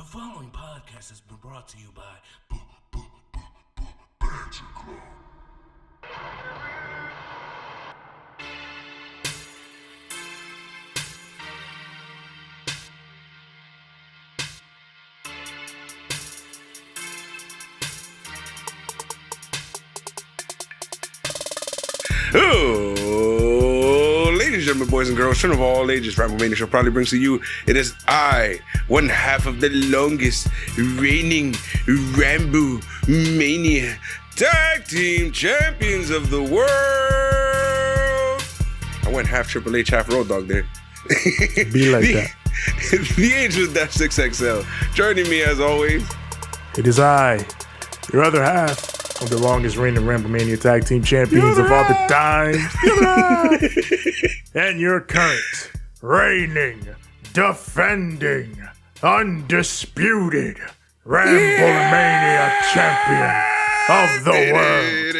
The following podcast has been brought to you by Banter Club. Oh, ladies and gentlemen, boys and girls, children of all ages, Ramblemania shall proudly brings to you. It is I, one half of the longest reigning Ramblemania tag team champions of the world. I went half Triple H, half Road Dogg there. Be like that. The Angel Dash 6XL. Joining me as always. It is I, your other half of the longest reigning Ramblemania tag team champions of all the time. And your current, reigning, defending, undisputed Ramblemania champion of the world.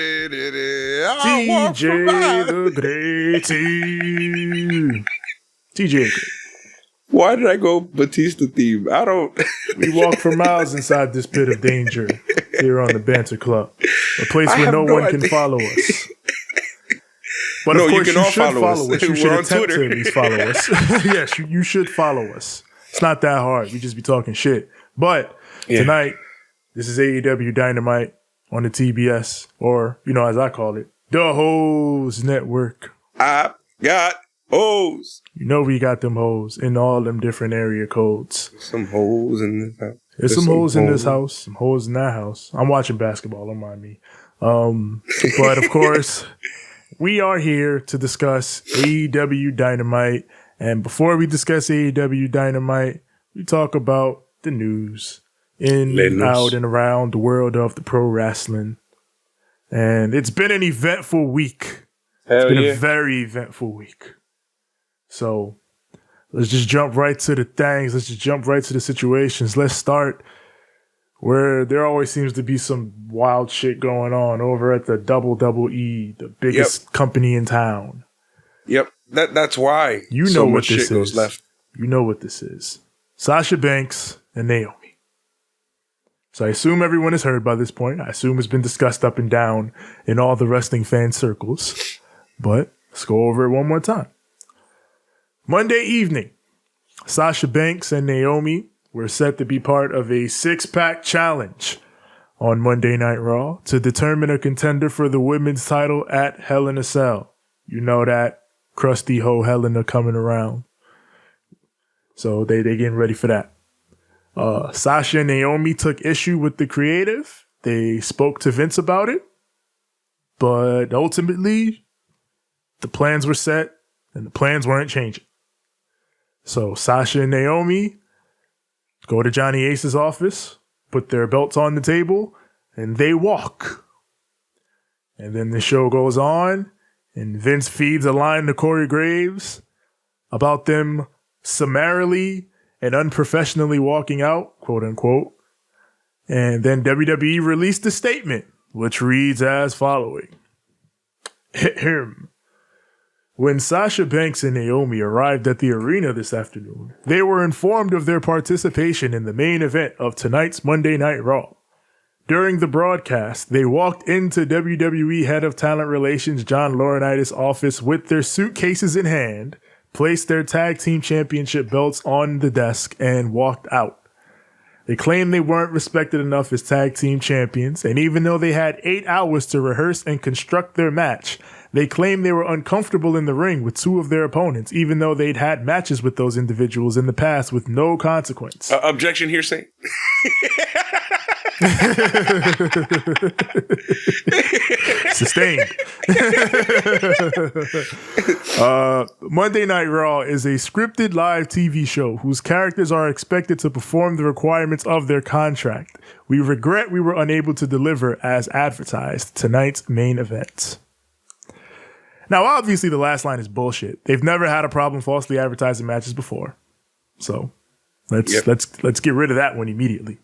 TJ the Great. TJ. Why did I go Batista theme? I don't. We walk for miles inside this pit of danger here on the Banter Club, a place where no one can follow us. But of course, you should follow us. You should attempt to at least follow us. Yes, you should follow us. It's not that hard. We just be talking shit. But tonight, this is AEW Dynamite on the TBS, or, you know, as I call it, the Hoes Network. I got hoes. You know we got them hoes in all them different area codes. Some hoes in this house. There's some hoes in this house, some hoes in that house. I'm watching basketball, don't mind me. But of course, we are here to discuss AEW Dynamite. And before we discuss AEW Dynamite, we talk about the news out and around the world of the pro wrestling. And it's been an eventful week. It's been a very eventful week. So let's just jump right to the things. Let's just jump right to the situations. Let's start where there always seems to be some wild shit going on over at the WWE, the biggest company in town. Yep, that's why you know what this is. Left. You know what this is. Sasha Banks and Naomi. So I assume everyone has heard by this point. I assume it's been discussed up and down in all the wrestling fan circles. But let's go over it one more time. Monday evening, Sasha Banks and Naomi were set to be part of a six-pack challenge on Monday Night Raw to determine a contender for the women's title at Hell in a Cell. You know that crusty hoe Helena coming around. So they getting ready for that. Sasha and Naomi took issue with the creative. They spoke to Vince about it. But ultimately, the plans were set and the plans weren't changing. So Sasha and Naomi go to Johnny Ace's office, put their belts on the table, and they walk. And then the show goes on, and Vince feeds a line to Corey Graves about them summarily and unprofessionally walking out, quote unquote. And then WWE released a statement, which reads as following. When Sasha Banks and Naomi arrived at the arena this afternoon, they were informed of their participation in the main event of tonight's Monday Night Raw. During the broadcast, they walked into WWE Head of Talent Relations John Laurinaitis' office with their suitcases in hand, placed their tag team championship belts on the desk, and walked out. They claimed they weren't respected enough as tag team champions, and even though they had 8 hours to rehearse and construct their match, they claimed they were uncomfortable in the ring with 2 of their opponents, even though they'd had matches with those individuals in the past with no consequence. Objection hearsay. Sustained. Monday Night Raw is a scripted live TV show whose characters are expected to perform the requirements of their contract. We regret we were unable to deliver as advertised tonight's main event. Now, obviously, the last line is bullshit. They've never had a problem falsely advertising matches before, so let's get rid of that one immediately.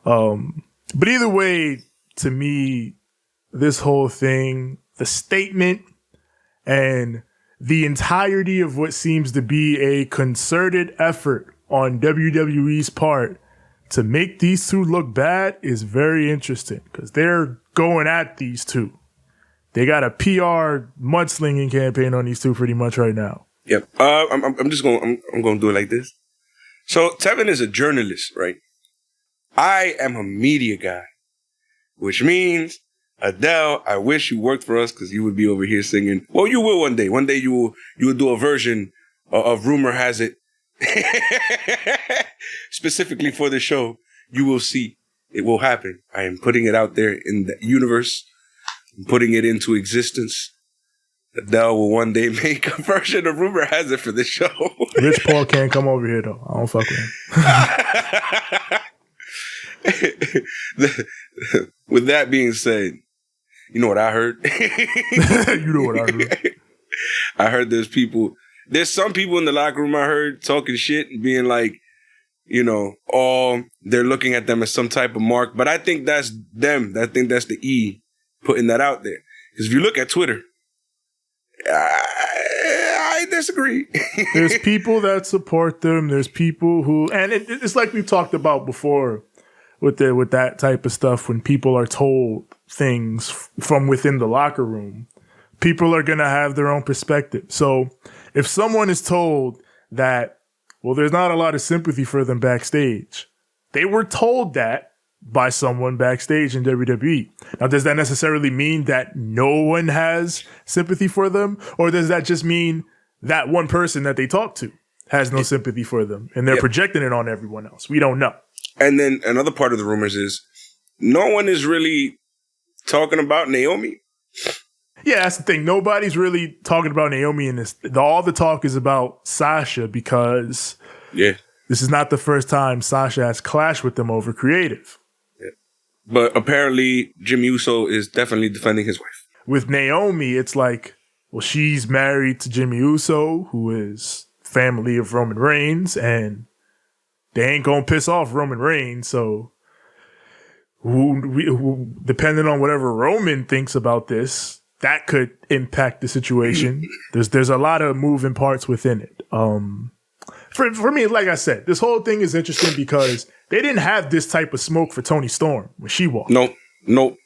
But either way, to me, this whole thing, the statement, and the entirety of what seems to be a concerted effort on WWE's part to make these two look bad is very interesting because they're going at these two. They got a PR mudslinging campaign on these two pretty much right now. Yep. I'm just going. I'm going to do it like this. So Tevin is a journalist, right? I am a media guy, which means Adele, I wish you worked for us because you would be over here singing. Well, you will one day. One day you will do a version of Rumor Has It, specifically for the show. You will see. It will happen. I am putting it out there in the universe. I'm putting it into existence. Adele will one day make a version of Rumor Has It for the show. Rich Paul can't come over here, though. I don't fuck with him. With that being said, you know what I heard? You know what I heard. I heard there's some people in the locker room I heard talking shit and being like, you know, oh, they're looking at them as some type of mark. But I think that's them. I think that's the E putting that out there. Because if you look at Twitter, I disagree. There's people that support them. There's people who, and it's like we've talked about before with that type of stuff. When people are told things from within the locker room, people are gonna have their own perspective. So if someone is told that, well, there's not a lot of sympathy for them backstage, they were told that by someone backstage in WWE. Now, does that necessarily mean that no one has sympathy for them? Or does that just mean that one person that they talk to has no sympathy for them and they're projecting it on everyone else? We don't know. And then another part of the rumors is no one is really talking about Naomi. Yeah, that's the thing. Nobody's really talking about Naomi in this. All the talk is about Sasha because this is not the first time Sasha has clashed with them over creative. But apparently, Jim Uso is definitely defending his wife. With Naomi, it's like, well, she's married to Jimmy Uso, who is family of Roman Reigns, and they ain't gonna piss off Roman Reigns. So, depending on whatever Roman thinks about this, that could impact the situation. There's a lot of moving parts within it. For me, like I said, this whole thing is interesting because they didn't have this type of smoke for Toni Storm when she walked. Nope.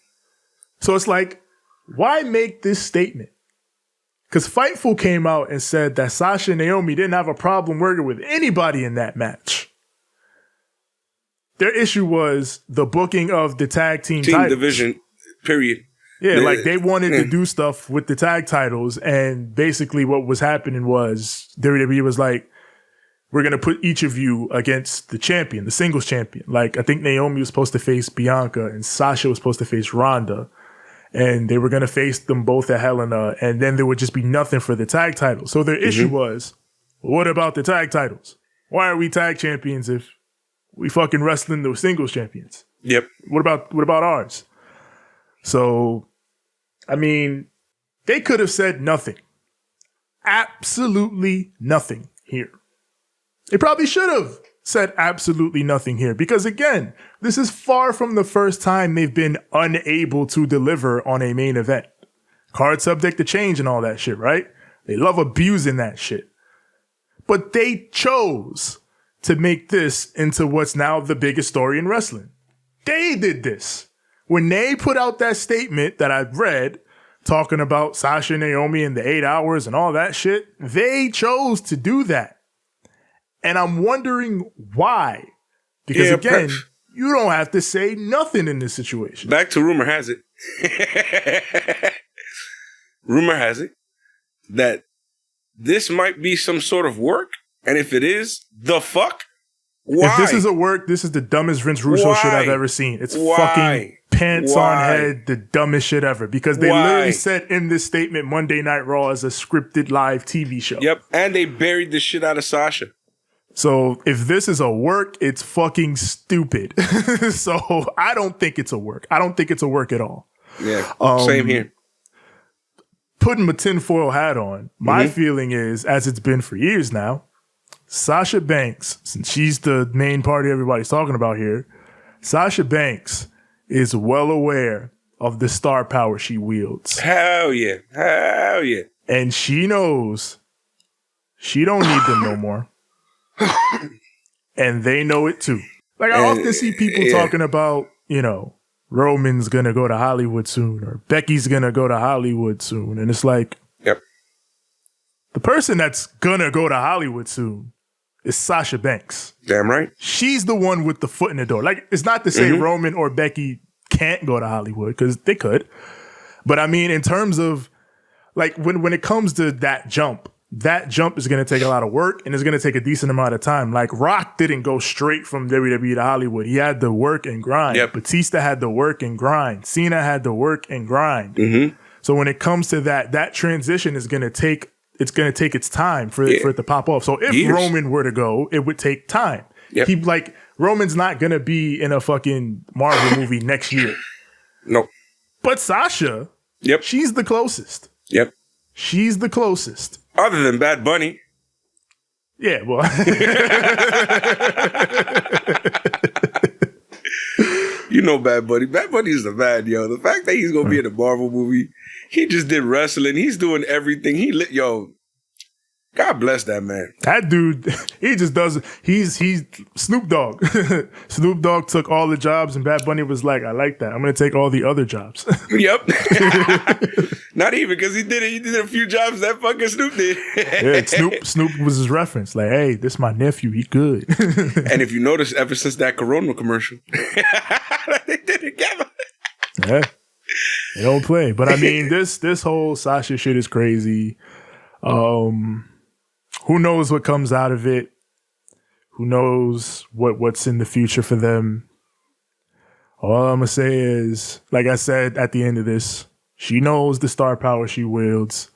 So it's like, why make this statement? Because Fightful came out and said that Sasha and Naomi didn't have a problem working with anybody in that match. Their issue was the booking of the tag team titles. Division, period. Yeah, like they wanted to do stuff with the tag titles, and basically what was happening was WWE was like, we're going to put each of you against the champion, the singles champion. Like, I think Naomi was supposed to face Bianca and Sasha was supposed to face Ronda. And they were going to face them both at Helena. And then there would just be nothing for the tag titles. So their issue was, what about the tag titles? Why are we tag champions if we fucking wrestling the singles champions? Yep. What about ours? So, I mean, they could have said nothing. Absolutely nothing here. They probably should have said absolutely nothing here because, again, this is far from the first time they've been unable to deliver on a main event. Card subject to change and all that shit, right? They love abusing that shit. But they chose to make this into what's now the biggest story in wrestling. They did this. When they put out that statement that I read talking about Sasha and Naomi and the 8 hours and all that shit, they chose to do that. And I'm wondering why. Because again, you don't have to say nothing in this situation. Back to rumor has it. Rumor has it that this might be some sort of work. And if it is, the fuck? Why? If this is a work, this is the dumbest Vince Russo shit I've ever seen. It's fucking pants on head, the dumbest shit ever. Because they literally said in this statement, Monday Night Raw is a scripted live TV show. Yep. And they buried the shit out of Sasha. So if this is a work, it's fucking stupid. So I don't think it's a work. I don't think it's a work at all. Yeah, same here. Putting my tinfoil hat on, my feeling is, as it's been for years now, Sasha Banks, since she's the main party everybody's talking about here, Sasha Banks is well aware of the star power she wields. Hell yeah. Hell yeah. And she knows she don't need them no more. And they know it too. Like, I often see people talking about, you know, Roman's gonna go to Hollywood soon, or Becky's gonna go to Hollywood soon. And it's like, Yep. the person that's gonna go to Hollywood soon is Sasha Banks. Damn right. She's the one with the foot in the door. Like, it's not to say Roman or Becky can't go to Hollywood, because they could. But I mean, in terms of, like, when it comes to that jump is going to take a lot of work, and it's going to take a decent amount of time. Like, Rock didn't go straight from WWE to Hollywood. He had to work and grind. Yep. Batista had to work and grind. Cena had to work and grind. So when it comes to that transition is going to take, it's going to take its time for it to pop off. So if Roman were to go, it would take time. Yep. Roman's not going to be in a fucking Marvel movie next year. No. But Sasha, she's the closest. Yep. She's the closest. Other than Bad Bunny. Yeah, well. You know Bad Bunny. Bad Bunny is the man, yo. The fact that he's going to be in a Marvel movie, he just did wrestling. He's doing everything. Yo, God bless that man. That dude, he just does. He's Snoop Dogg. Snoop Dogg took all the jobs, and Bad Bunny was like, I like that. I'm going to take all the other jobs. Yep. Not even, because he did it. He did a few jobs that fucking Snoop did. Yeah, Snoop was his reference. Like, hey, this my nephew. He good. And if you notice, ever since that Corona commercial, they did it together. Yeah. They don't play. But I mean, this whole Sasha shit is crazy. Who knows what comes out of it? Who knows what's in the future for them? All I'm gonna say is, like I said at the end of this, she knows the star power she wields,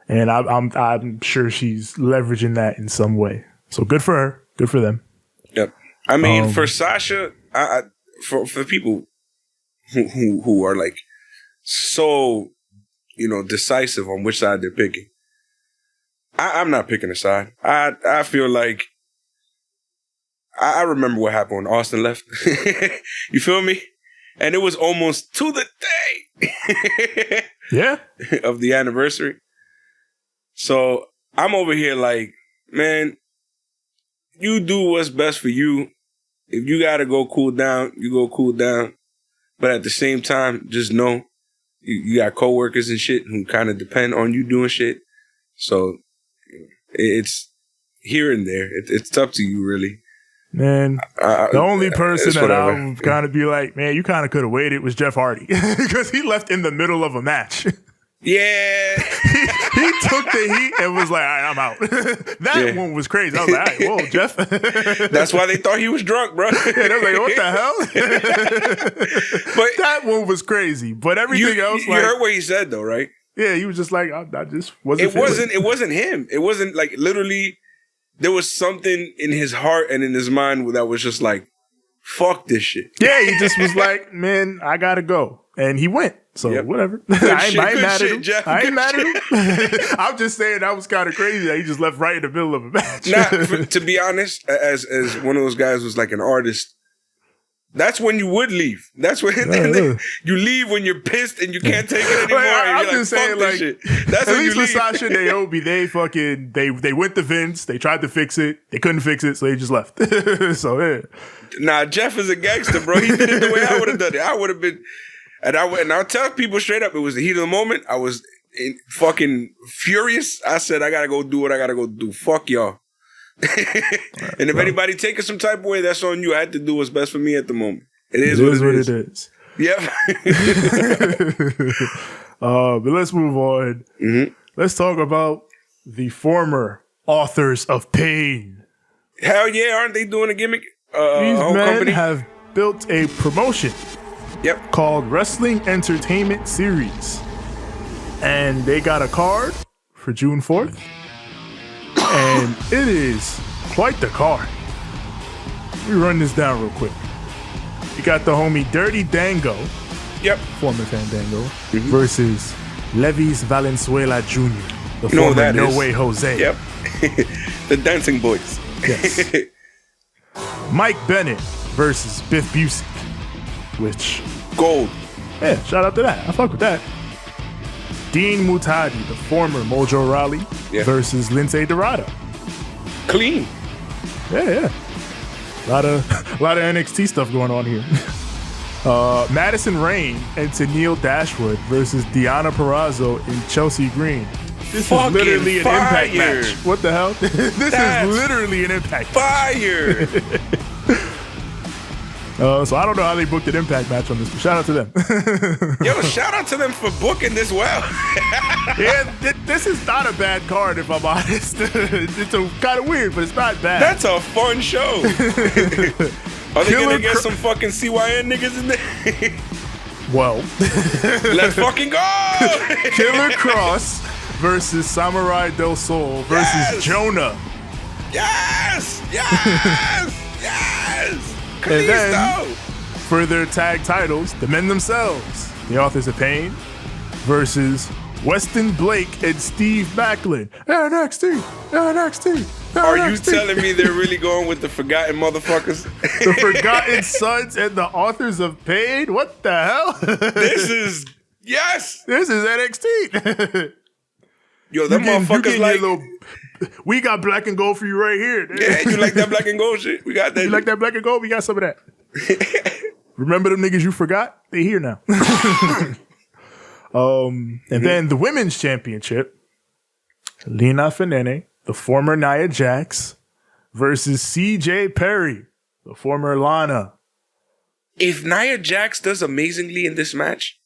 and I'm sure she's leveraging that in some way. So good for her. Good for them. Yep. I mean, for Sasha, for people who are like so, you know, decisive on which side they're picking. I'm not picking a side. I feel like I remember what happened when Austin left. You feel me? And it was almost to the day of the anniversary. So I'm over here like, man, you do what's best for you. If you gotta go cool down, you go cool down. But at the same time, just know you got coworkers and shit who kind of depend on you doing shit. So it's here and there. It's up to you, really. Man, the only person that I would kind of be like, man, you kind of could have waited was Jeff Hardy, because he left in the middle of a match. Yeah. he took the heat and was like, all right, I'm out. That one was crazy. I was like, all right, whoa, Jeff. That's why they thought he was drunk, bro. Yeah, they was like, what the hell? But that one was crazy. But everything else, you heard what he said, though, right? Yeah, he was just like, I just wasn't. It wasn't him. It wasn't like, literally, there was something in his heart and in his mind that was just like, fuck this shit. Yeah, he just was like, man, I gotta go. And he went. So whatever. I ain't mad at him. Jeff, I ain't mad at him. I'm just saying that was kind of crazy that he just left right in the middle of a match. To be honest, as one of those guys who's like an artist, that's when you would leave. That's when you leave when you're pissed and you can't take it anymore. I'm just saying, like, shit. That's at least with Sasha and Naomi, they went to Vince. They tried to fix it. They couldn't fix it, so they just left. So yeah. Nah, Jeff is a gangster, bro. He did it the way I would have done it. I would have been, and I'll tell people straight up, it was the heat of the moment. I was fucking furious. I said, I gotta go do what I gotta go do. Fuck y'all. And if anybody taking some type of way, that's on you. I had to do what's best for me at the moment. It is what it is. Yep. But let's move on. Mm-hmm. Let's talk about the former authors of pain. Hell yeah, aren't they doing a gimmick? These men have built a promotion called Wrestling Entertainment Series. And they got a card for June 4th. And it is quite the card. Let me run this down real quick. You got the homie Dirty Dango, former Fandango, versus Levis Valenzuela Jr., the former No Way Jose. Yep. The Dancing Boys. Yes. Mike Bennett versus Biff Busick, which... Gold. Yeah, shout out to that. I fuck with that. Dean Mutadi, the former Mojo Rawley, versus Lindsay Dorado. Clean. Yeah. A lot of NXT stuff going on here. Madison Rayne and Tenille Dashwood versus Deonna Purrazzo and Chelsea Green. This is literally an Impact match. What the hell? This is literally an Impact match. Fire! So I don't know how they booked an Impact match on this, but shout out to them. Yo, shout out to them for booking this well. Yeah, this is not a bad card, if I'm honest. It's kind of weird, but it's not bad. That's a fun show. Are they gonna get some fucking CYN niggas in there? Well, let's fucking go. Killer Cross versus Samurai Del Sol versus Jonah. Yes! And then, for their tag titles, the men themselves, the Authors of Pain versus Weston Blake and Steve Macklin. NXT. Are you telling me they're really going with the forgotten motherfuckers? The Forgotten Sons and the Authors of Pain? What the hell? This is NXT. Yo, them motherfuckers like... We got black and gold for you right here. Yeah, you like that black and gold shit? We got that. You like that black and gold? We got some of that. Remember them niggas you forgot? They here now. And then the women's championship, Lina Fenene, the former Nia Jax, versus CJ Perry, the former Lana. If Nia Jax does amazingly in this match,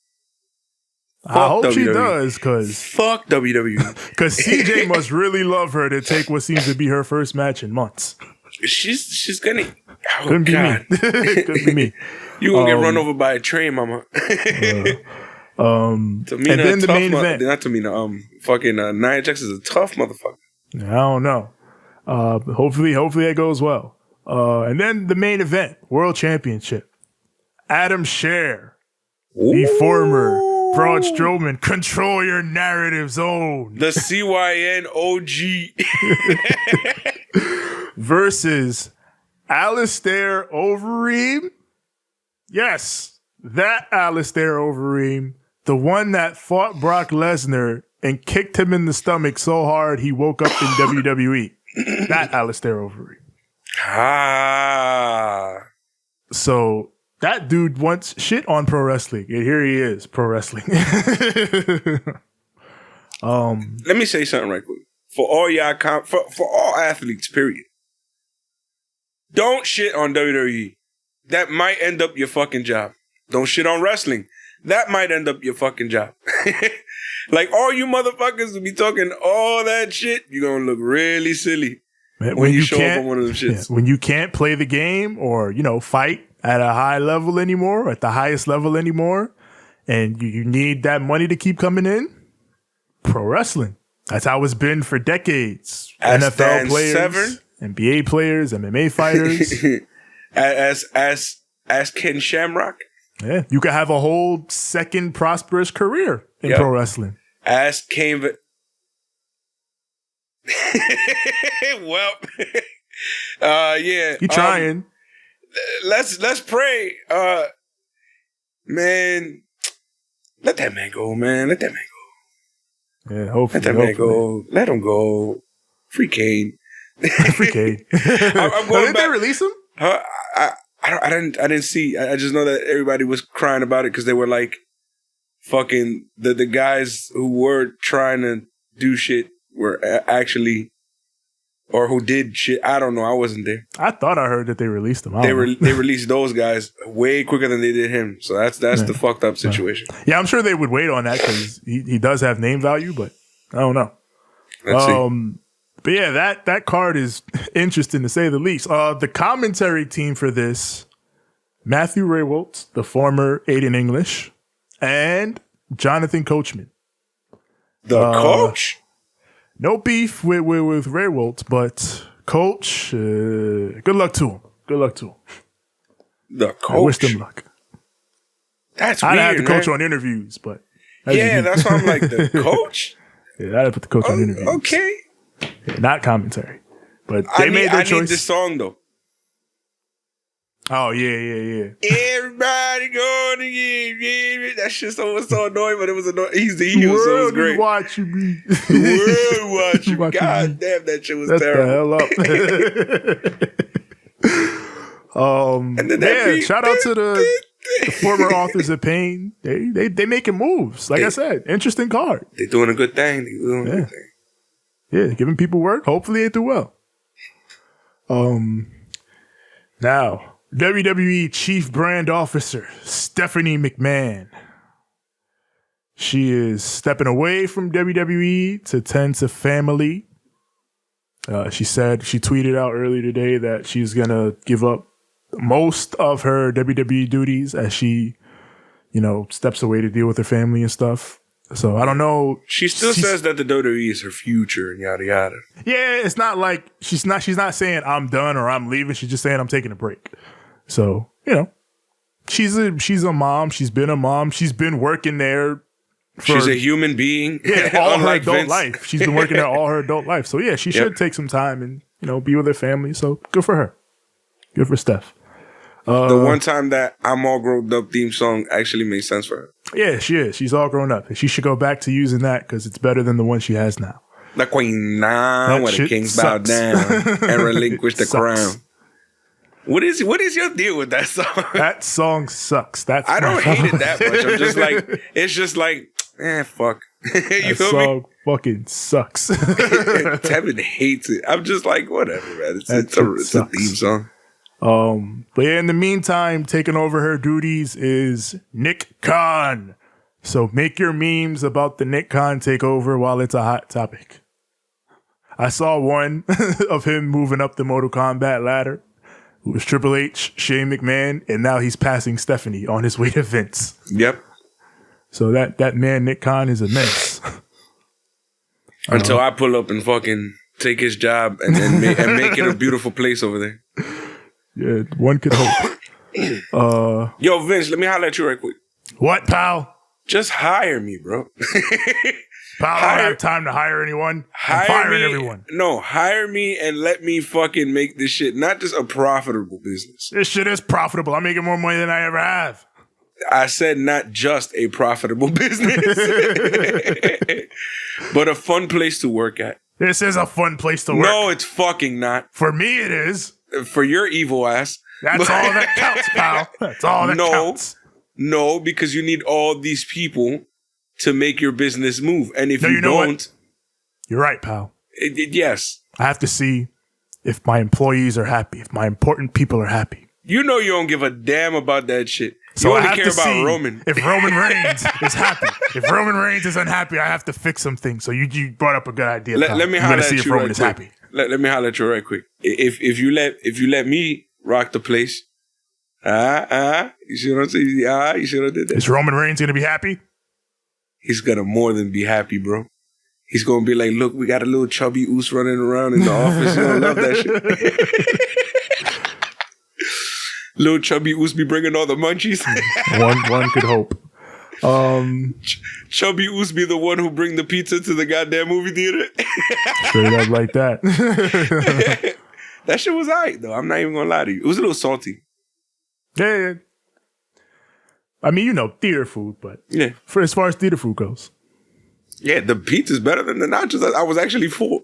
I hope WWE. She does, because fuck WWE. Because CJ must really love her to take what seems to be her first match in months. She's gonna. Oh, couldn't be me. Couldn't be me. You gonna get run over by a train, mama. Tamina, and then the main event. Not Tamina. Fucking Nia Jax is a tough motherfucker. I don't know. Hopefully it goes well. And then the main event, World Championship. Adam Scherr, the former Braun Strowman, control your narrative zone. The CYN OG. Versus Alistair Overeem. Yes, that Alistair Overeem. The one that fought Brock Lesnar and kicked him in the stomach so hard he woke up in WWE. That Alistair Overeem. So that dude wants shit on pro wrestling, and here he is, pro wrestling. Let me say something right quick. For all y'all, for all athletes, period. Don't shit on WWE. That might end up your fucking job. Don't shit on wrestling. That might end up your fucking job. Like, all you motherfuckers will be talking all that shit, you're gonna look really silly when you show up on one of them shits. Yeah, when you can't play the game or, fight at a high level anymore, at the highest level anymore, and you need that money to keep coming in, pro wrestling. That's how it's been for decades. NFL players, NBA players, MMA fighters. as Ken Shamrock. Yeah, you could have a whole second prosperous career in pro wrestling. As Kane. Well, yeah. You trying? Let's pray. Man, let that man go, man. Let that man go. Yeah, hopefully. Let that man go. Let him go. Free Kane. Free Kane. I'm going did they release him? I didn't see. I just know that everybody was crying about it because they were like, fucking the guys who were trying to do shit were actually, or who did shit. I don't know. I wasn't there. I thought I heard that they released him. They released those guys way quicker than they did him. So that's the fucked up situation. Yeah, I'm sure they would wait on that because he does have name value, but I don't know. Let's see. But yeah, that card is interesting to say the least. The commentary team for this, Matthew Raywoltz, the former Aiden English, and Jonathan Coachman. The coach? No beef with Raywoltz, but Coach, good luck to him. Good luck to him. The coach? I wish them luck. That's weird, I'd have to coach on interviews, but... That's why I'm like, the coach? Yeah, I'd have to put the coach on interviews. Okay. Yeah, not commentary. But they made their choice. I need this song, though. Oh, yeah. Everybody going to get that shit was so annoying, but it was annoying. He's the heel, so it was great. Watching me. The world watching me. God damn, that shit was terrible. The hell And then that beat, shout out to the former authors of Pain. They making moves. Like I said, interesting card. They doing a good thing. Yeah, giving people work. Hopefully they do well. Now, WWE Chief Brand Officer Stephanie McMahon. She is stepping away from WWE to tend to family. She tweeted out earlier today that she's going to give up most of her WWE duties as she, steps away to deal with her family and stuff. So I don't know. She still says that the WWE is her future and yada yada. Yeah, it's not like she's not saying I'm done or I'm leaving. She's just saying I'm taking a break. So, she's a mom. She's been a mom. She's been working there. She's a human being. Yeah, all her adult life. She's been working there all her adult life. So yeah, she should take some time and be with her family. So good for her. Good for Steph. The one time that I'm All Grown Up theme song actually made sense for her. Yeah, she is. She's all grown up. And she should go back to using that because it's better than the one she has now. The queen now, where the kings bow down and relinquish the crown. What is your deal with that song? That song sucks. I don't hate it that much. I'm just like, it's just like, fuck. You feel me? Song fucking sucks. Tevin hates it. I'm just like, whatever, man. It's a theme song. But yeah, in the meantime, taking over her duties is Nick Khan. So make your memes about the Nick Khan takeover while it's a hot topic. I saw one of him moving up the Mortal Kombat ladder. It was Triple H, Shane McMahon, and now he's passing Stephanie on his way to Vince. Yep. So that man, Nick Khan, is a menace. Until I pull up and fucking take his job and make it a beautiful place over there. Yeah, one could hope. Yo, Vince, let me holler at you right quick. What, pal? Just hire me, bro. Pal, I don't have time to hire anyone. I'm firing everyone. No, hire me and let me fucking make this shit not just a profitable business. This shit is profitable. I'm making more money than I ever have. I said not just a profitable business, but a fun place to work at. This is a fun place to work. No, it's fucking not. For me, it is. For your evil ass. That's all that counts, pal. That's all that counts. No, because you need all these people to make your business move. And if you don't... You're right, pal. Yes. I have to see if my employees are happy, if my important people are happy. You know you don't give a damn about that shit. So you I only have care to about see Roman. If Roman Reigns is happy. If Roman Reigns is unhappy, I have to fix some things. So you brought up a good idea. Let me holler at you Roman right is quick. Happy. Let me holler at you right quick. If you let me rock the place, you see what I'm saying? You see what I did there? Is Roman Reigns gonna be happy? He's gonna more than be happy, bro. He's gonna be like, look, we got a little chubby oos running around in the office. You don't love that shit. Little chubby oos be bringing all the munchies. one could hope. Chubby oos be the one who bring the pizza to the goddamn movie theater. Straight up like that. That shit was alright though. I'm not even gonna lie to you. It was a little salty. Yeah. I mean, theater food, but yeah, as far as theater food goes. Yeah, the pizza's better than the nachos. I was actually full.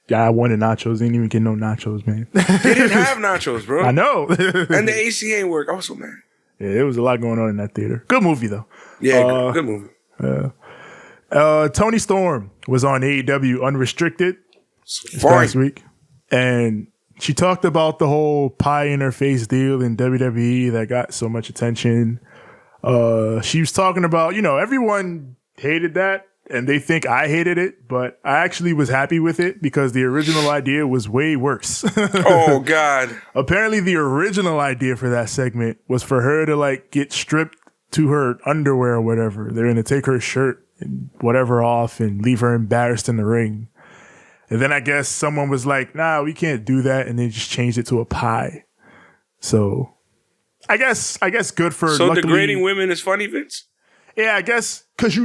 Yeah, I wanted nachos. They didn't even get no nachos, man. They didn't have nachos, bro. I know. And the AC ain't work. I was so mad. Yeah, there was a lot going on in that theater. Good movie, though. Yeah, good movie. Toni Storm was on AEW Unrestricted last week. And she talked about the whole pie in her face deal in WWE that got so much attention. She was talking about, everyone hated that. And they think I hated it, but I actually was happy with it because the original idea was way worse. Oh, God. Apparently, the original idea for that segment was for her to, get stripped to her underwear or whatever. They're going to take her shirt and whatever off and leave her embarrassed in the ring. And then I guess someone was like, nah, we can't do that. And they just changed it to a pie. So I guess good for... So degrading women is funny, Vince? Yeah, I guess because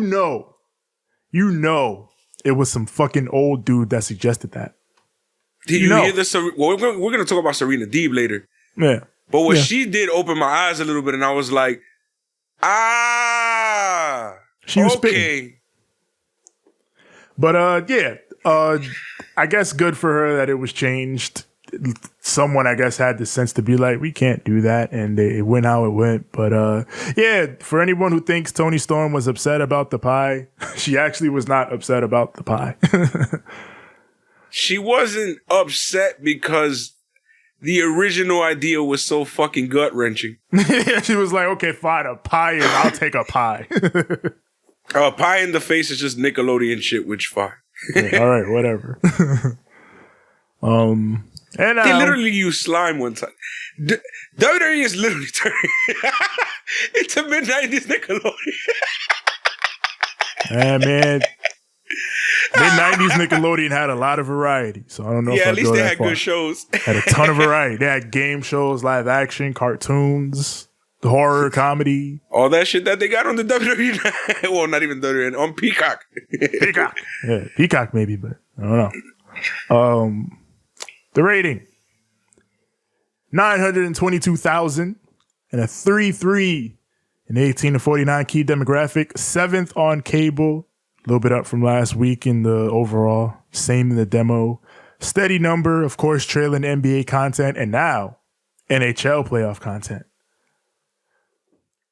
it was some fucking old dude that suggested that. Did you hear this? Well, we're going to talk about Serena Deeb later. Yeah. But what she did opened my eyes a little bit, and I was like, she was okay. Spitting. But I guess good for her that it was changed. someone, I guess, had the sense to be like, we can't do that. And it went how it went. But yeah, for anyone who thinks Toni Storm was upset about the pie, she actually was not upset about the pie. She wasn't upset because the original idea was so fucking gut-wrenching. Yeah, she was like, okay, fine, a pie, and I'll take a pie. Pie in the face is just Nickelodeon shit, which fine. Yeah, all right, whatever. And they literally used slime one time. WWE is literally turning into mid-90s Nickelodeon. Man. Mid-90s Nickelodeon had a lot of variety, so I don't know if at least go they that had far. good shows. Had a ton of variety. They had game shows, live action, cartoons, horror, comedy. All that shit that they got on the WWE. Well, not even WWE, on Peacock. Peacock. Yeah, Peacock maybe, but I don't know. The rating. 922,000 and a 3.3 in 18 to 49 key demographic. 7th on cable. A little bit up from last week in the overall. Same in the demo. Steady number, of course, trailing NBA content, and now NHL playoff content.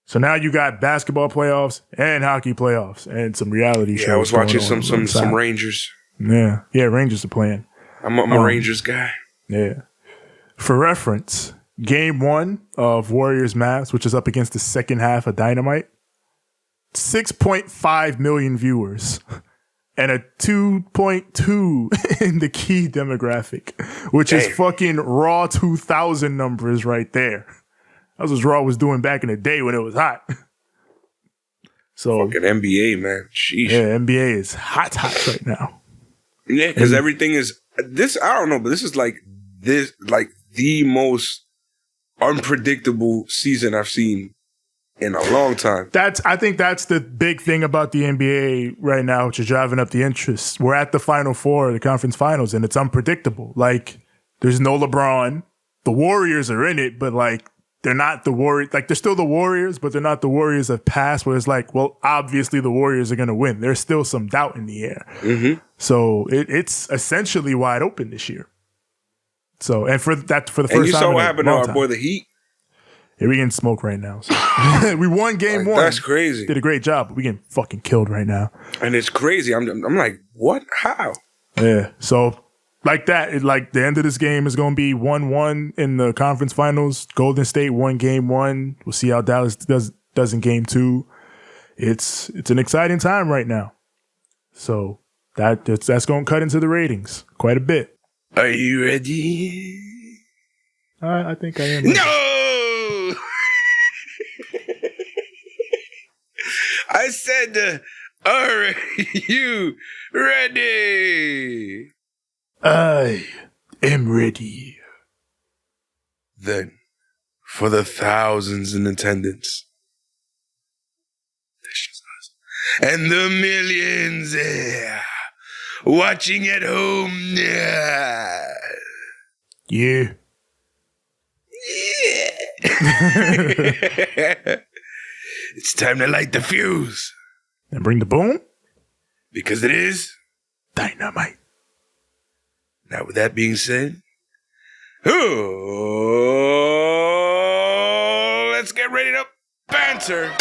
So now you got basketball playoffs and hockey playoffs and some reality shows. Yeah, I was watching some some Rangers. Yeah, Rangers are playing. I'm a Rangers guy. Yeah. For reference, game 1 of Warriors Mavs, which is up against the second half of Dynamite, 6.5 million viewers and a 2.2 in the key demographic, which is fucking Raw 2000 numbers right there. That's what Raw was doing back in the day when it was hot. So fucking NBA, man. Sheesh. Yeah, NBA is hot right now. Yeah, because everything is this. I don't know, but this is like the most unpredictable season I've seen in a long time. I think that's the big thing about the NBA right now, which is driving up the interest. We're at the Final Four, the conference finals, and it's unpredictable. Like, there's no LeBron. The Warriors are in it, but like, they're not the Warriors. Like, they're still the Warriors, but they're not the Warriors of past, where it's like, well, obviously the Warriors are going to win. There's still some doubt in the air. Mm-hmm. So it's essentially wide open this year. So, and for the first time. And you saw what happened to our boy, the Heat. Yeah, we getting smoked right now. So. We won game 1. That's crazy. Did a great job, but we getting fucking killed right now. And it's crazy. I'm like, what? How? Yeah. So like that, like the end of this game is going to be 1-1 in the conference finals. Golden State won game 1. We'll see how Dallas does in game 2. It's an exciting time right now. So that's going to cut into the ratings quite a bit. Are you ready? I think I am. Ready. No! I said, are you ready? I am ready. Then, for the thousands in attendance, and the millions watching at home, Yeah. It's time to light the fuse. And bring the boom? Because it is Dynamite. Now, with that being said, let's get ready to banter.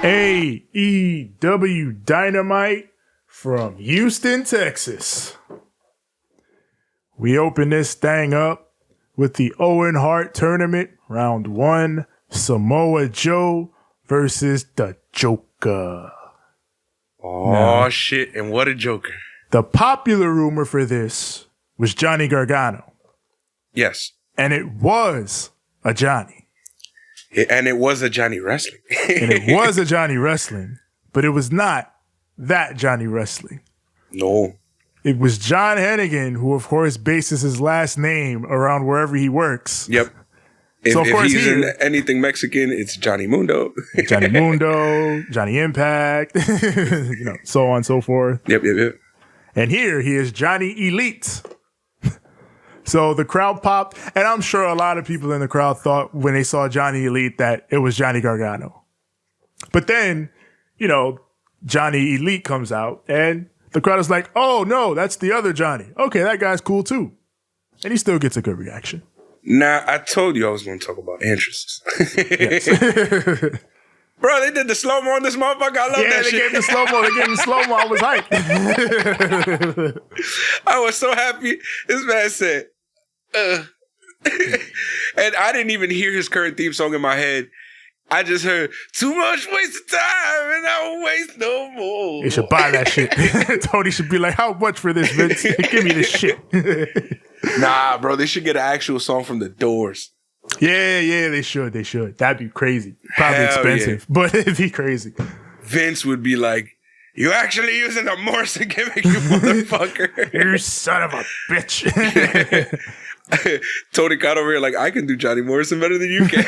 AEW Dynamite from Houston, Texas. We open this thing up with the Owen Hart tournament, round 1, Samoa Joe versus the Joker. Oh, shit. And what a Joker. The popular rumor for this was Johnny Gargano. Yes. And it was a Johnny. And it was a Johnny Wrestling. And it was a Johnny Wrestling, but it was not that Johnny Wrestling. No. It was John Hennigan, who, of course, bases his last name around wherever he works. Yep. So, of course, he's in anything Mexican, it's Johnny Mundo. Johnny Mundo, Johnny Impact, so on and so forth. Yep. And here he is Johnny Elite. So the crowd popped, and I'm sure a lot of people in the crowd thought when they saw Johnny Elite that it was Johnny Gargano. But then, Johnny Elite comes out, and the crowd is like, oh, no, that's the other Johnny. Okay, that guy's cool, too. And he still gets a good reaction. Now, I told you I was going to talk about entrances. Bro, they did the slow-mo on this motherfucker. I love that shit. Yeah, they gave the slow-mo. I was hyped. I was so happy. This man said, and I didn't even hear his current theme song in my head. I just heard, too much wasted time and I won't waste no more. They should buy that shit. Tony should be like, how much for this, Vince? Give me this shit. Nah, bro, they should get an actual song from The Doors. Yeah, they should. That'd be crazy. Probably expensive, but it'd be crazy. Vince would be like, you actually using the Morrison gimmick, you motherfucker. You son of a bitch. Tony got over here like, I can do Johnny Morrison better than you can.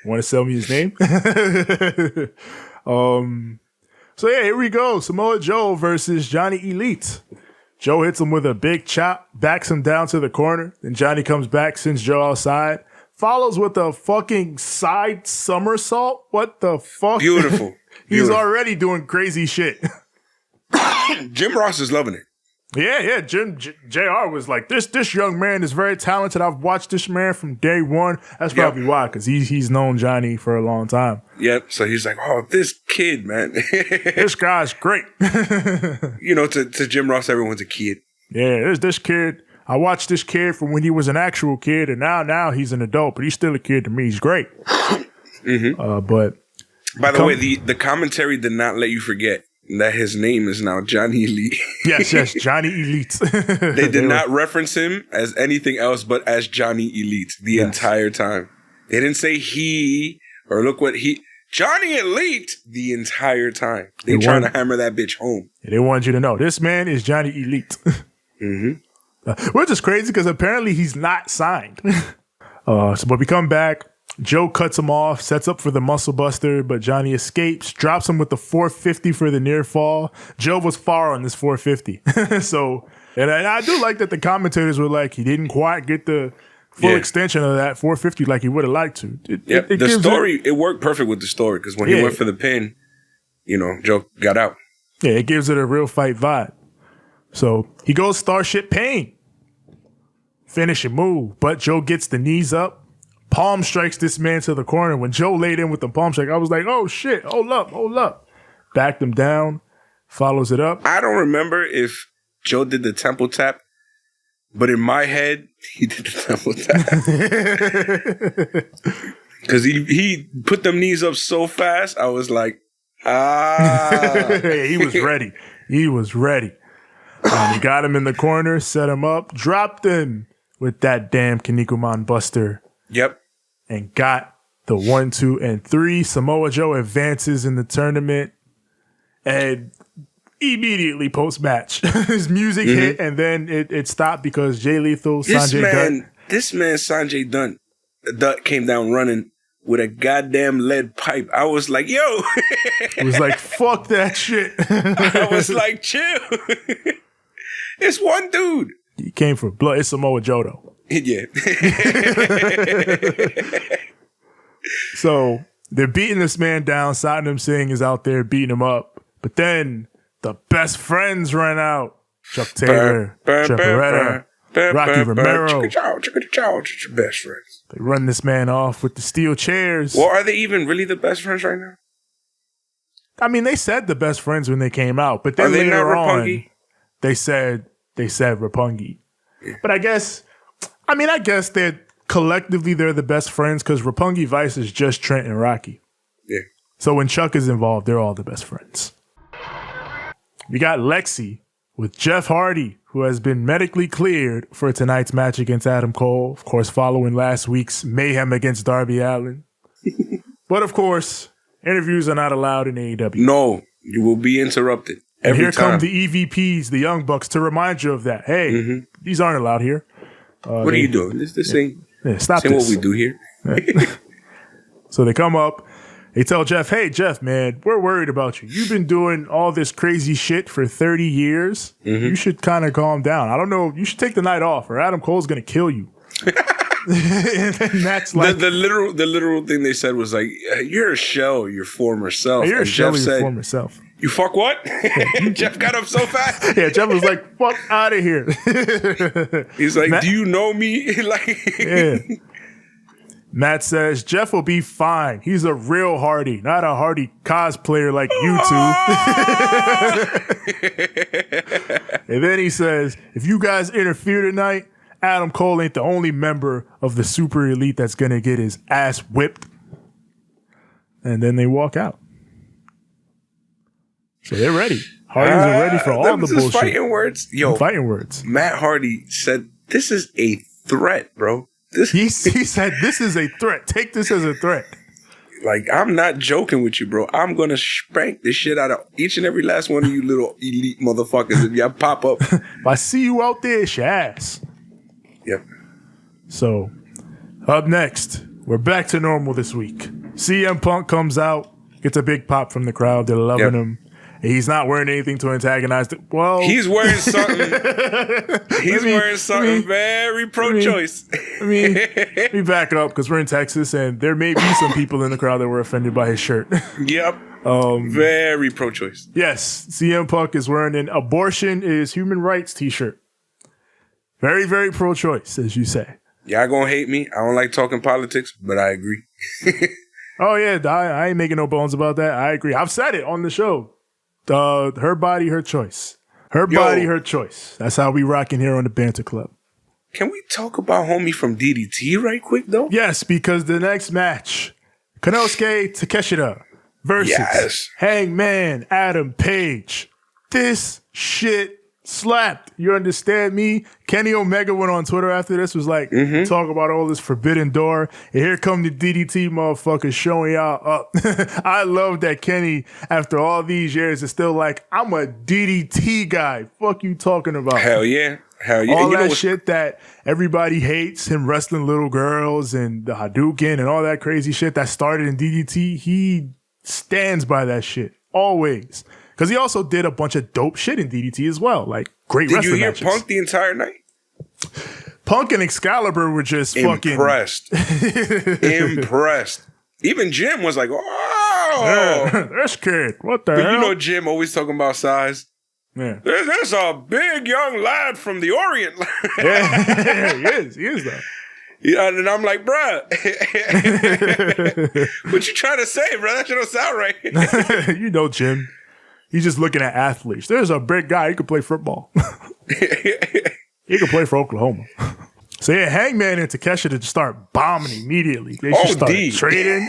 Want to sell me his name? So yeah, here we go. Samoa Joe versus Johnny Elite. Joe hits him with a big chop, backs him down to the corner. Then Johnny comes back, sends Joe outside, follows with a fucking side somersault. What the fuck? Beautiful. He's already doing crazy shit. Jim Ross is loving it. Yeah. JR was like, this young man is very talented. I've watched this man from day one. That's probably why, because he's known Johnny for a long time. Yep. So he's like, oh, this kid, man. This guy's great. You know, to Jim Ross, everyone's a kid. Yeah, this kid. I watched this kid from when he was an actual kid, and now he's an adult, but he's still a kid to me. He's great. But by the way, the commentary did not let you forget that his name is now Johnny Elite. Yes, Johnny Elite. They did not reference him as anything else but as Johnny Elite the entire time. They didn't say he or look what he... Johnny Elite the entire time. They trying to hammer that bitch home. They wanted you to know, this man is Johnny Elite. Which is crazy because apparently he's not signed. But we come back. Joe cuts him off, sets up for the muscle buster, but Johnny escapes, drops him with the 450 for the near fall. Joe was far on this 450. And I do like that the commentators were like, he didn't quite get the full extension of that 450 like he would have liked to. It worked perfect with the story because when he went for the pin, Joe got out. Yeah, it gives it a real fight vibe. So he goes Starship Pain. Finishing move, but Joe gets the knees up. Palm strikes this man to the corner. When Joe laid in with the palm strike, I was like, oh shit, hold up. Backed him down, follows it up. I don't remember if Joe did the temple tap, but in my head, he did the temple tap. Because he put them knees up so fast, I was like, He was ready. He got him in the corner, set him up, dropped him with that damn Kinnikuman buster. Yep. And got the 1, 2, and 3. Samoa Joe advances in the tournament. And immediately post-match, his music hit, and then it stopped because Jay Lethal, Sanjay Dutt. This man, Sanjay Dutt came down running with a goddamn lead pipe. I was like, yo. It was like, fuck that shit. I was like, chill. It's one dude. He came for blood. It's Samoa Joe, though. Yeah. So they're beating this man down. Satnam Singh is out there beating him up. But then the best friends run out. Chuck Taylor, Chaparetta, Rocky Romero. Best friends. They run this man off with the steel chairs. Well, are they even really the best friends right now? I mean, they said the best friends when they came out, but then later on, they said Roppongi. Yeah. But I guess that collectively they're the best friends because Roppongi Vice is just Trent and Rocky. Yeah. So when Chuck is involved, they're all the best friends. We got Lexi with Jeff Hardy, who has been medically cleared for tonight's match against Adam Cole. Of course, following last week's mayhem against Darby Allin. But of course, interviews are not allowed in AEW. No, you will be interrupted. And here come the EVPs, the Young Bucks, to remind you of that. Hey, these aren't allowed here. What are you doing? This ain't stop what we do here. So they come up. They tell Jeff, hey, Jeff, man, we're worried about you. You've been doing all this crazy shit for 30 years. You should kind of calm down. I don't know. You should take the night off or Adam Cole's going to kill you. And that's like... The literal thing they said was like, you're a shell of your former self. You're a shell of your former self. You fuck what? Jeff got up so fast. Yeah, Jeff was like, fuck out of here. He's like, do you know me? Like, yeah. Matt says, Jeff will be fine. He's a real Hardy, not a Hardy cosplayer like you two. And then he says, if you guys interfere tonight, Adam Cole ain't the only member of the super elite that's going to get his ass whipped. And then they walk out. So they're ready. Hardys are ready for all the bullshit. Fighting words. Yo, fighting words. Matt Hardy said, this is a threat, bro. He said, this is a threat. Take this as a threat. Like, I'm not joking with you, bro. I'm going to spank the shit out of each and every last one of you little elite motherfuckers if y'all pop up. If I see you out there, it's your ass. Yep. So, up next, we're back to normal this week. CM Punk comes out, gets a big pop from the crowd. They're loving him. He's not wearing anything to antagonize it. Well, he's wearing something. Wearing something very pro-choice. Let me back up because we're in Texas and there may be some people in the crowd that were offended by his shirt. Yep. Very pro-choice. Yes, CM Punk is wearing an abortion is human rights t-shirt. Very, very pro-choice, as you say. Y'all gonna hate me. I don't like talking politics, but I agree. Oh, yeah. I ain't making no bones about that. I agree. I've said it on the show. Her body, her choice. Her body, her choice. That's how we rocking here on the Banter Club. Can we talk about homie from DDT right quick, though? Yes, because the next match, Konosuke Takeshita versus Hangman Adam Page. This shit slapped. You understand me? Kenny Omega went on Twitter after this, was like, talk about all this forbidden door. And here come the DDT motherfuckers showing y'all up. I love that Kenny, after all these years, is still like, I'm a DDT guy. Fuck you talking about? Hell yeah. Hell yeah. All that shit that everybody hates, him wrestling little girls and the Hadouken and all that crazy shit that started in DDT, he stands by that shit. Always. Because he also did a bunch of dope shit in DDT as well. Like, great wrestling matches. Did you hear Punk the entire night? Punk and Excalibur were just impressed. Impressed. Even Jim was like, oh. This kid, what the hell? But you know Jim always talking about size. Yeah. There's a big young lad from the Orient. Yeah, he is though. Yeah, and I'm like, bruh, what you trying to say, bro? That shit don't sound right. You know Jim. He's just looking at athletes. There's a big guy. He could play football. He could play for Oklahoma. So yeah, Hangman and Takeshita just start bombing immediately. They just start trading.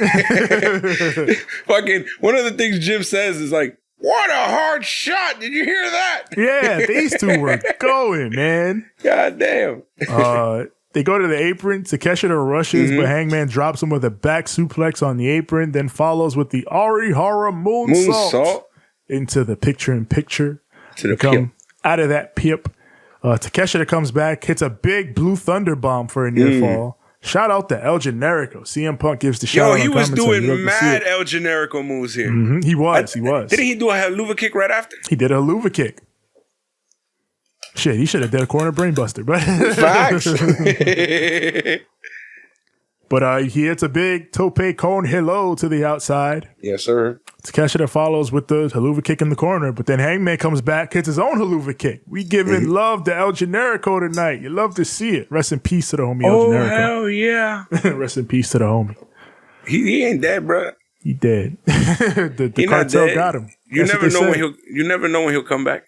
Fucking one of the things Jim says is like, what a hard shot. Did you hear that? Yeah, these two were going, man. God damn. They go to the apron. Takeshita rushes, but Hangman drops him with a back suplex on the apron, then follows with the Arihara moonsault. Into the picture-in-picture. To the come out of that pip. Takeshita comes back, hits a big blue thunder bomb for a near fall. Shout out to El Generico. CM Punk gives the shout out. Yo, he was doing mad El Generico moves here. He was. Didn't he do a Helluva kick right after? He did a Helluva kick. Shit, he should have did a corner brainbuster, but facts. But he hits a big tope con hello to the outside. Yes, sir. Takeshita follows with the Helluva kick in the corner, but then Hangman comes back, hits his own Helluva kick. We giving love to El Generico tonight. You love to see it. Rest in peace to the homie El Generico. Oh, hell yeah. Rest in peace to the homie. He ain't dead, bro. He dead. the cartel got him. You never know when he'll come back.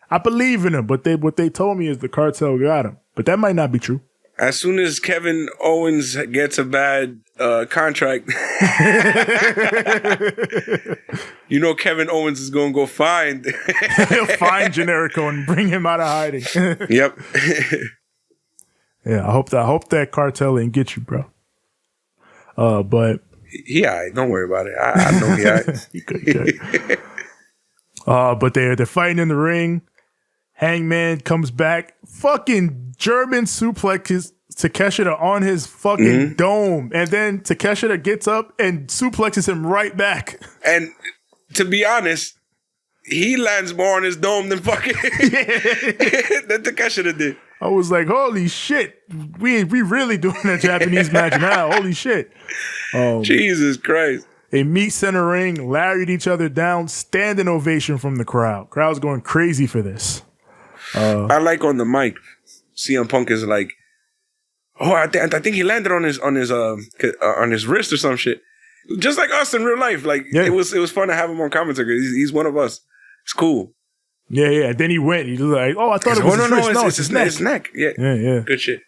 I believe in him, but what they told me is the cartel got him. But that might not be true. As soon as Kevin Owens gets a bad contract, you know Kevin Owens is going to go find. He'll find Generico and bring him out of hiding. Yep. Yeah, I hope that cartel didn't get you, bro. But he all right. Don't worry about it. I know he all right. He good. But they're fighting in the ring. Hangman comes back, fucking German suplexes Takeshita on his fucking dome. And then Takeshita gets up and suplexes him right back. And to be honest, he lands more on his dome than fucking than Takeshita did. I was like, holy shit. We really doing a Japanese match now. Holy shit. Jesus Christ. They meet center ring, lariat each other down, standing ovation from the crowd. Crowd's going crazy for this. I like on the mic, CM Punk is like, oh, I think he landed on his wrist or some shit. Just like us in real life. Like it was fun to have him on commentary. He's one of us. It's cool. Yeah. And then he went. He was like, oh, I thought it was his wrist. No, it's his neck. It's his neck. Yeah. Good shit.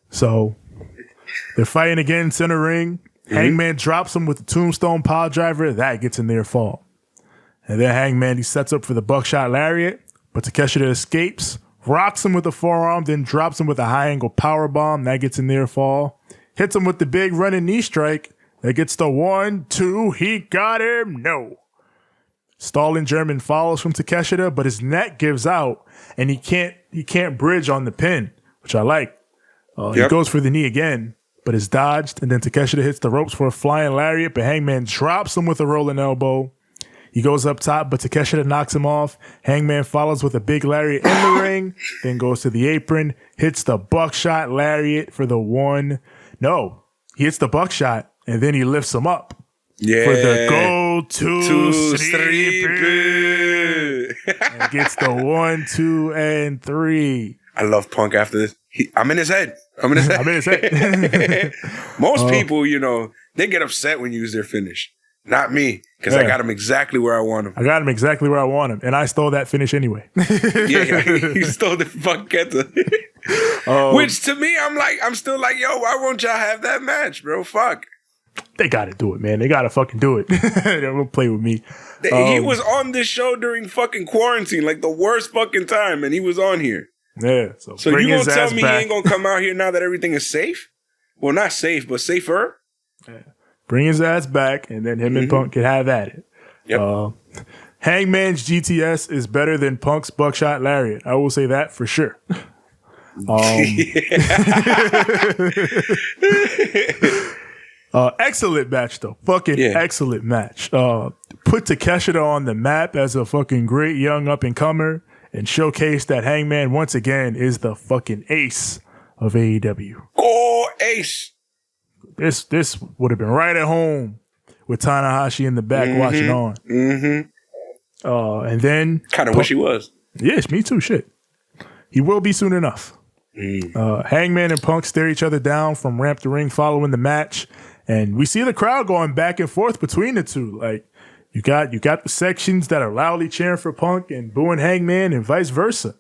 So they're fighting again, center ring. Hangman drops him with the tombstone pile driver. That gets in their fall. And then Hangman, he sets up for the buckshot lariat, but Takeshita escapes, rocks him with a forearm, then drops him with a high angle power bomb. That gets in their fall. Hits him with the big running knee strike. That gets the 1, 2. He got him. No. Stalling German follows from Takeshita, but his neck gives out, and he can't bridge on the pin, which I like. He goes for the knee again, but is dodged, and then Takeshita hits the ropes for a flying lariat, but Hangman drops him with a rolling elbow. He goes up top, but Takeshita knocks him off. Hangman follows with a big lariat in the ring, then goes to the apron, hits the buckshot lariat for the 1. No, he hits the buckshot, and then he lifts him up. Yeah. For the go-to sleeper. And gets the 1, 2, and 3. I love Punk after this. I'm in his head. Most people, they get upset when you use their finish. Not me, because I got him exactly where I want him. And I stole that finish anyway. You stole the fuck Kenta. Which to me, I'm still like, yo, why won't y'all have that match, bro? Fuck. They got to do it, man. They got to fucking do it. They don't play with me. He was on this show during fucking quarantine, like the worst fucking time, and he was on here. Yeah. So you gonna tell me he ain't gonna come out here now that everything is safe? Well, not safe, but safer. Yeah. Bring his ass back, and then him and Punk can have at it. Yep. Hangman's GTS is better than Punk's buckshot lariat. I will say that for sure. Excellent match, though. Excellent match. Put Takeshita on the map as a fucking great young up-and-comer and showcase that Hangman, once again, is the fucking ace of AEW. Oh, ace! This would have been right at home with Tanahashi in the back watching on. And then... Kind of wish he was. Yes, me too, shit. He will be soon enough. Hangman and Punk stare each other down from ramp to ring following the match. And we see the crowd going back and forth between the two. Like, you got the sections that are loudly cheering for Punk and booing Hangman and vice versa.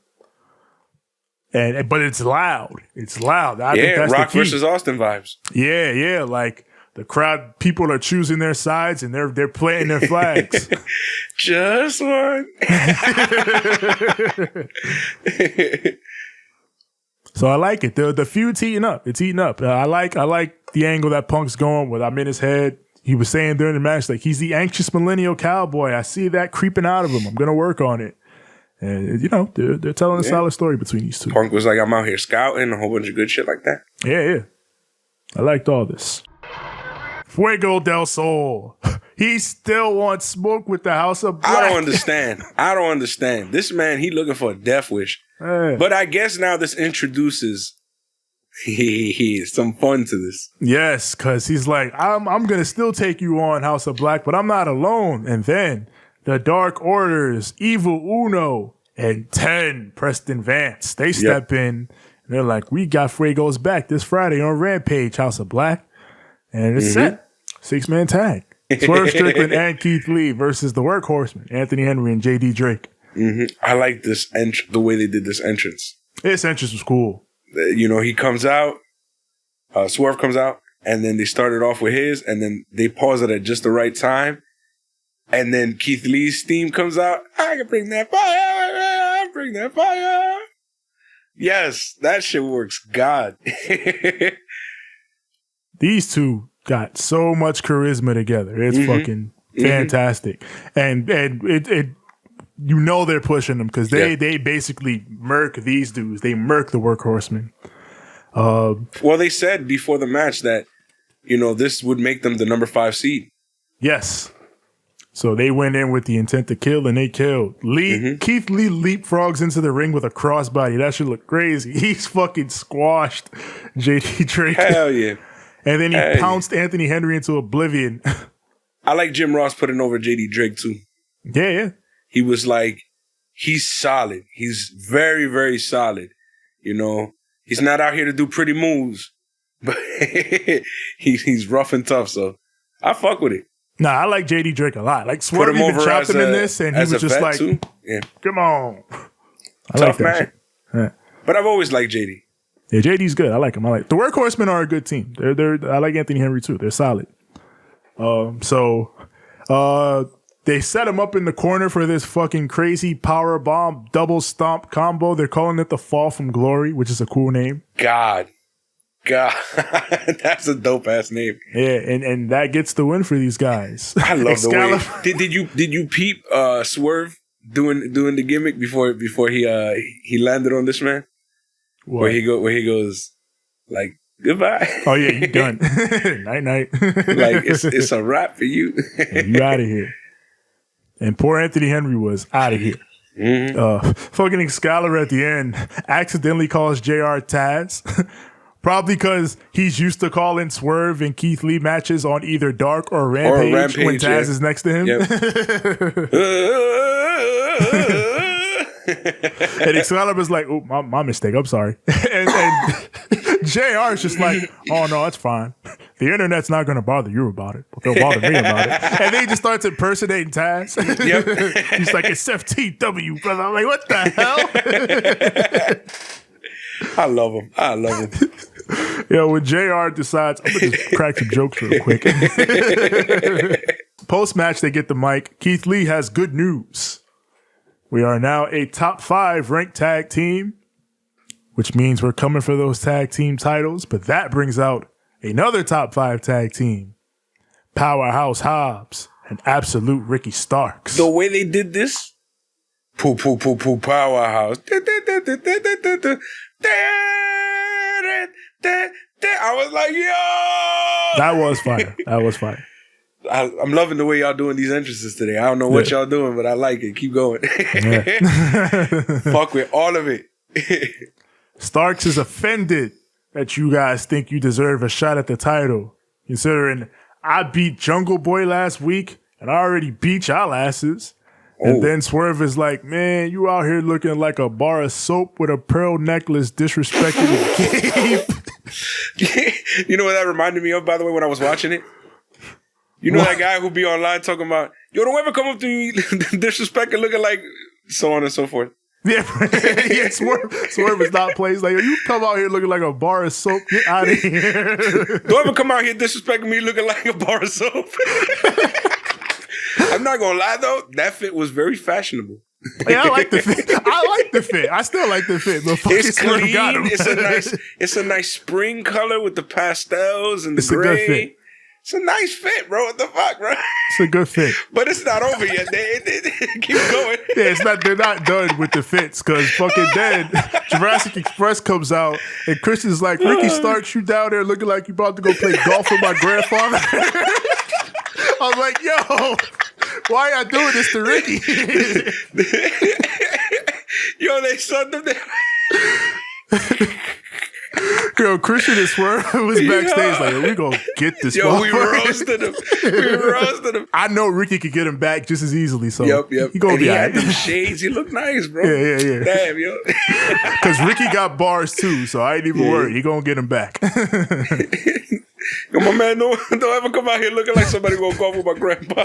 But it's loud. It's loud. I think that's Rock the key. versus Austin vibes. Yeah. Like the crowd, people are choosing their sides and they're planting their flags. Just one. So I like it. The feud's heating up. It's heating up. I like the angle that Punk's going with. I'm in his head. He was saying during the match, like, he's the anxious millennial cowboy. I see that creeping out of him. I'm going to work on it. And, they're telling a solid story between these two. Punk was like, I'm out here scouting, a whole bunch of good shit like that. Yeah. I liked all this. Fuego del Sol. He still wants smoke with the House of Black. I don't understand. This man, he looking for a death wish. But I guess now this introduces some fun to this. Yes, because he's like, I'm going to still take you on, House of Black, but I'm not alone. And then the Dark Orders, Evil Uno, and 10, Preston Vance, they step in. And they're like, we got Fuego's back this Friday on Rampage, House of Black. And it's set. 6-man tag. Swerve, Strickland, and Keith Lee versus the Workhorsemen, Anthony Henry and J.D. Drake. I like this the way they did this entrance. This entrance was cool. He comes out, Swerve comes out, and then they started off with his, and then they pause it at just the right time. And then Keith Lee's theme comes out. I can bring that fire. Yes, that shit works. God. These two got so much charisma together. It's fucking fantastic. And it they're pushing them because they basically murk these dudes. They murk the Workhorsemen. Well, they said before the match that, this would make them the number 5 seed. Yes. So they went in with the intent to kill, and they killed. Keith Lee leapfrogs into the ring with a crossbody. That should look crazy. He's fucking squashed J.D. Drake. Hell yeah. And then he pounced Anthony Henry into oblivion. I like Jim Ross putting over JD Drake too. Yeah. He was like, he's solid. He's very, very solid. You know, he's not out here to do pretty moves, but he's rough and tough. So I fuck with it. Nah, I like JD Drake a lot. Like Swerve even chopped him in this, and he was just like, "Come on." I tough like that man. Yeah. But I've always liked JD. Yeah, JD's good. I like him. The Workhorsemen are a good team. I like Anthony Henry too. They're solid. They set him up in the corner for this fucking crazy power bomb double stomp combo. They're calling it the Fall from Glory, which is a cool name. God, that's a dope ass name. Yeah, and that gets the win for these guys. I love the way. Did you peep Swerve doing the gimmick before he landed on this man? What? Where he goes like, goodbye. Oh yeah, you done. Night night. Like it's a wrap for you. You out of here. And poor Anthony Henry was out of here. Mm-hmm. Fucking Excalibur at the end accidentally calls JR Taz. Probably because he's used to calling Swerve and Keith Lee matches on either Dark or Rampage when Taz is next to him. Yep. And Excalibur's like, oh, my mistake. I'm sorry. and JR is just like, oh, no, it's fine. The internet's not going to bother you about it, but they'll bother me about it. And then he just starts impersonating Taz. Yep. He's like, it's FTW, brother. I'm like, what the hell? I love him. Yo, when JR decides, I'm going to just crack some jokes real quick. Post-match, they get the mic. Keith Lee has good news. We are now a top 5 ranked tag team, which means we're coming for those tag team titles. But that brings out another top 5 tag team, Powerhouse Hobbs and Absolute Ricky Starks. The way they did this, Powerhouse. I was like, yo! That was fire. I'm loving the way y'all doing these entrances today. I don't know what y'all doing, but I like it. Keep going. Fuck with all of it. Starks is offended that you guys think you deserve a shot at the title, considering I beat Jungle Boy last week and I already beat y'all asses. And then Swerve is like, man, you out here looking like a bar of soap with a pearl necklace disrespecting the game. You know what that reminded me of, by the way, when I was watching it? You know that guy who be online talking about, yo, don't ever come up to you disrespecting looking like so on and so forth. Yeah, yeah. Swerve is not playing. He's like, you come out here looking like a bar of soap. Get out of here. Don't ever come out here disrespecting me looking like a bar of soap. I'm not gonna lie though, that fit was very fashionable. Yeah, I like the fit. I still like the fit. It's clean. It's a nice spring color with the pastels and the gray. A good fit. It's a nice fit, bro. What the fuck, bro? It's a good fit. But it's not over yet. They keep going. Yeah, they're not done with the fits because fucking then Jurassic Express comes out and Kris is like, Ricky Starks, you down there looking like you about to go play golf with my grandfather. I was like, yo, why y'all doing this to Ricky? Yo, they sunned him there. Yo, Christian and Swerve was backstage like, we gonna get this. Yo, we roasted him. I know Ricky could get him back just as easily. So yep. He gonna be had them shades. He looked nice, bro. Yeah. Damn, yo. Because Ricky got bars too, so I ain't even worried. He gonna get him back. Yo, my man, don't ever come out here looking like somebody gonna go with my grandpa.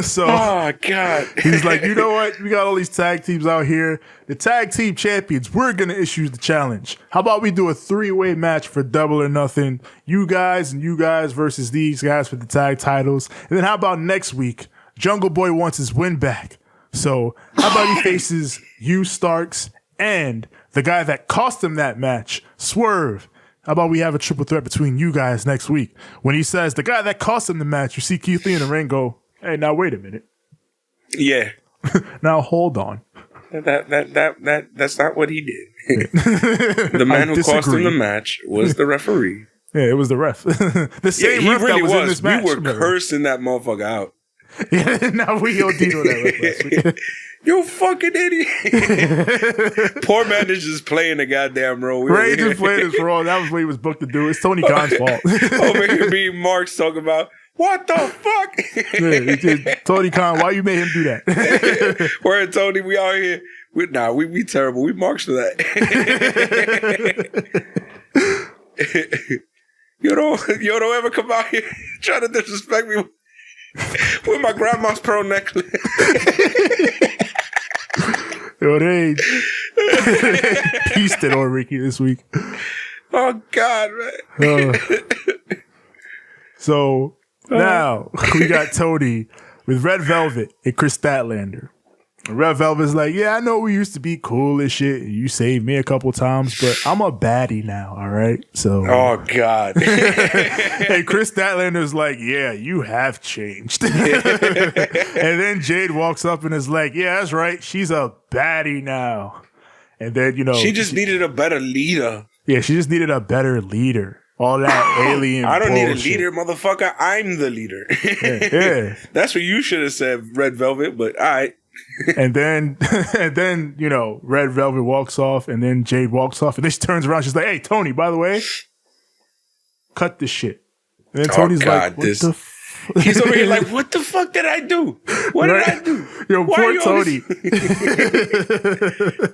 So, oh God, he's like, you know what? We got all these tag teams out here. The tag team champions, we're gonna issue the challenge. How about we do a 3-way match for Double or Nothing? You guys and you guys versus these guys for the tag titles. And then how about next week? Jungle Boy wants his win back. So how about he faces you, Starks, and the guy that cost him that match, Swerve. How about we have a triple threat between you guys next week? When he says the guy that cost him the match, you see Keith Lee in the ring go, hey, now wait a minute. Yeah. Now hold on. That's not what he did. The man who cost him the match was the referee. Yeah, it was the ref. The same ref really that was in this match. We were cursing that motherfucker out. Yeah, now we OD'd on that last week. You fucking idiot. Poor man is just playing the goddamn role. Ray just played his role. That was what he was booked to do. It's Tony Khan's fault. Over here being Mark's talking about, what the fuck? Yeah, Tony Khan, why you made him do that? Where Tony, we out here. We terrible. We marks for that. You don't ever come out here trying to disrespect me with my grandma's pearl necklace. Yo, they pieced it on Ricky this week. Oh, God, man. So now we got Tony with Red Velvet and Kris Statlander. Red Velvet's like, yeah, I know we used to be cool as shit. You saved me a couple times, but I'm a baddie now, all right? So, oh, God. And Kris Statlander's like, yeah, you have changed. And then Jade walks up and is like, yeah, that's right. She's a baddie now. And then, she just needed a better leader. Yeah, she just needed a better leader. All that alien I don't bullshit. need a leader, motherfucker. I'm the leader. Yeah. That's what you should have said, Red Velvet, but all right. And then, Red Velvet walks off, and then Jade walks off, and then she turns around. She's like, "Hey, Tony, by the way, cut this shit." And then Tony's like, "What the fuck?" He's over here like, "What the fuck did I do? What did I do? Yo, why poor Tony.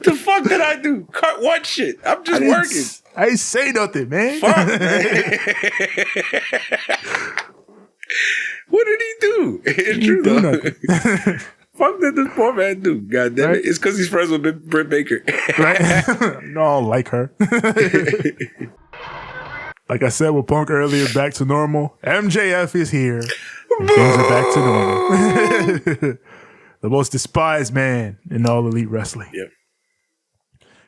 The fuck did I do? Cut what shit? I'm just working. I didn't say nothing, man. Fuck, man. What did he do? It's true though. Fuck did this poor man do? God damn it. It's because he's friends with Britt Baker. Right? No, I don't like her. Like I said with Punk earlier, back to normal. MJF is here. And things are back to normal. The most despised man in all elite wrestling. Yep.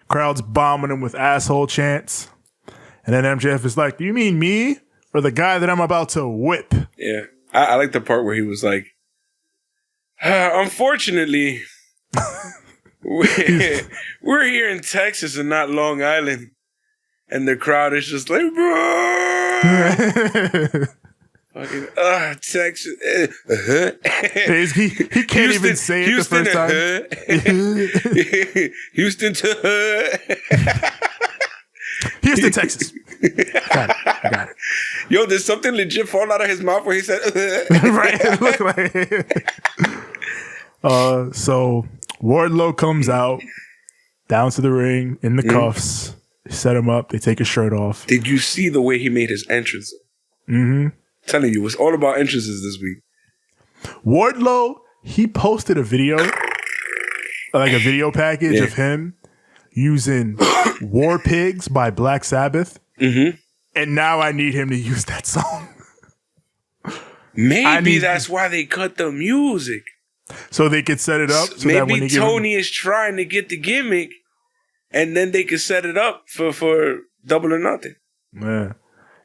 Crowd's bombing him with asshole chants. And then MJF is like, do you mean me or the guy that I'm about to whip? Yeah. I like the part where he was like, unfortunately, we're here in Texas and not Long Island. And the crowd is just like, fucking, Texas. He can't even say it Houston, the first time. Houston to Houston, Texas. Got it. I got it. Yo, did something legit fall out of his mouth where he said, right? It looked like so Wardlow comes out down to the ring in the cuffs. They set him up. They take his shirt off. Did you see the way he made his entrance? Mm-hmm. Telling you, it was all about entrances this week. Wardlow, he posted a video, like a video package of him using War Pigs by Black Sabbath. Mm-hmm. And now I need him to use that song. Maybe that's why they cut the music. So they could set it up. So maybe that when Tony is trying to get the gimmick, and then they could set it up for Double or Nothing. Yeah.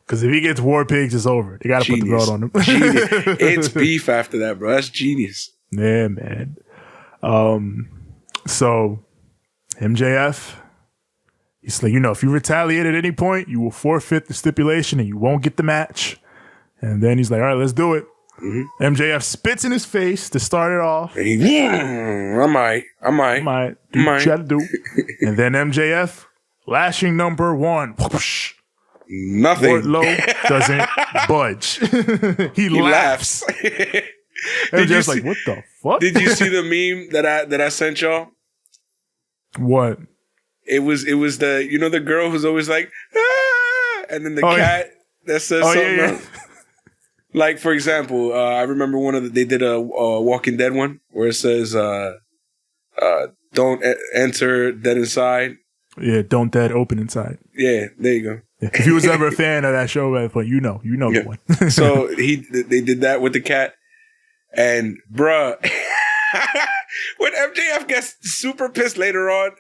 Because if he gets War Pigs, it's over. They got to put the belt on him. It's beef after that, bro. That's genius. Yeah, man. So MJF, he's like, if you retaliate at any point, you will forfeit the stipulation and you won't get the match. And then he's like, all right, let's do it. Mm-hmm. MJF spits in his face to start it off. And he, I might. Do what you gotta do. And then MJF, lashing number 1. Whoosh. Nothing. Wardlow doesn't budge. He laughs. MJF's like, what the fuck? Did you see the meme that I sent y'all? What? It was the the girl who's always like, ah! And then the cat that says something else. Like, for example, I remember they did a Walking Dead one where it says, don't enter dead inside. Yeah, don't dead open inside. Yeah, there you go. Yeah. If you was ever a fan of that show at that point, you know the one. So they did that with the cat. And bruh, when MJF gets super pissed later on.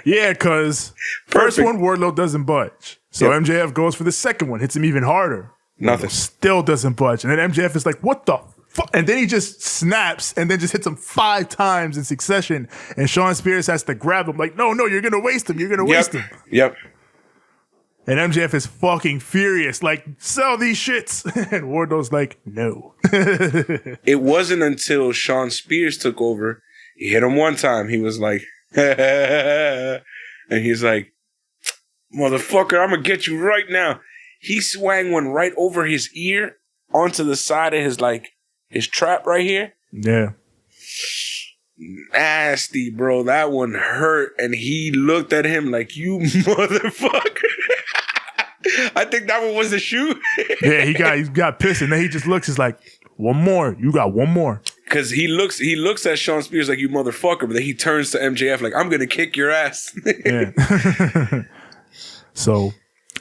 Yeah, because first one, Wardlow doesn't budge. So MJF goes for the second one, hits him even harder. Nothing. Still doesn't budge. And then MJF is like, what the fuck? And then he just snaps and then just hits him 5 times in succession. And Sean Spears has to grab him like, no, you're going to waste him. You're going to waste him. Yep. And MJF is fucking furious, like, sell these shits. And Wardlow's like, no. It wasn't until Sean Spears took over. He hit him one time. He was like, and he's like, motherfucker, I'm going to get you right now. He swung one right over his ear onto the side of his trap right here. Yeah. Nasty, bro. That one hurt. And he looked at him like, you motherfucker. I think that one was the shoe. Yeah, he got pissed, and then he just looks. He's like, "One more, you got one more." Because he looks at Sean Spears like, "You motherfucker," but then he turns to MJF like, "I'm gonna kick your ass." Yeah. So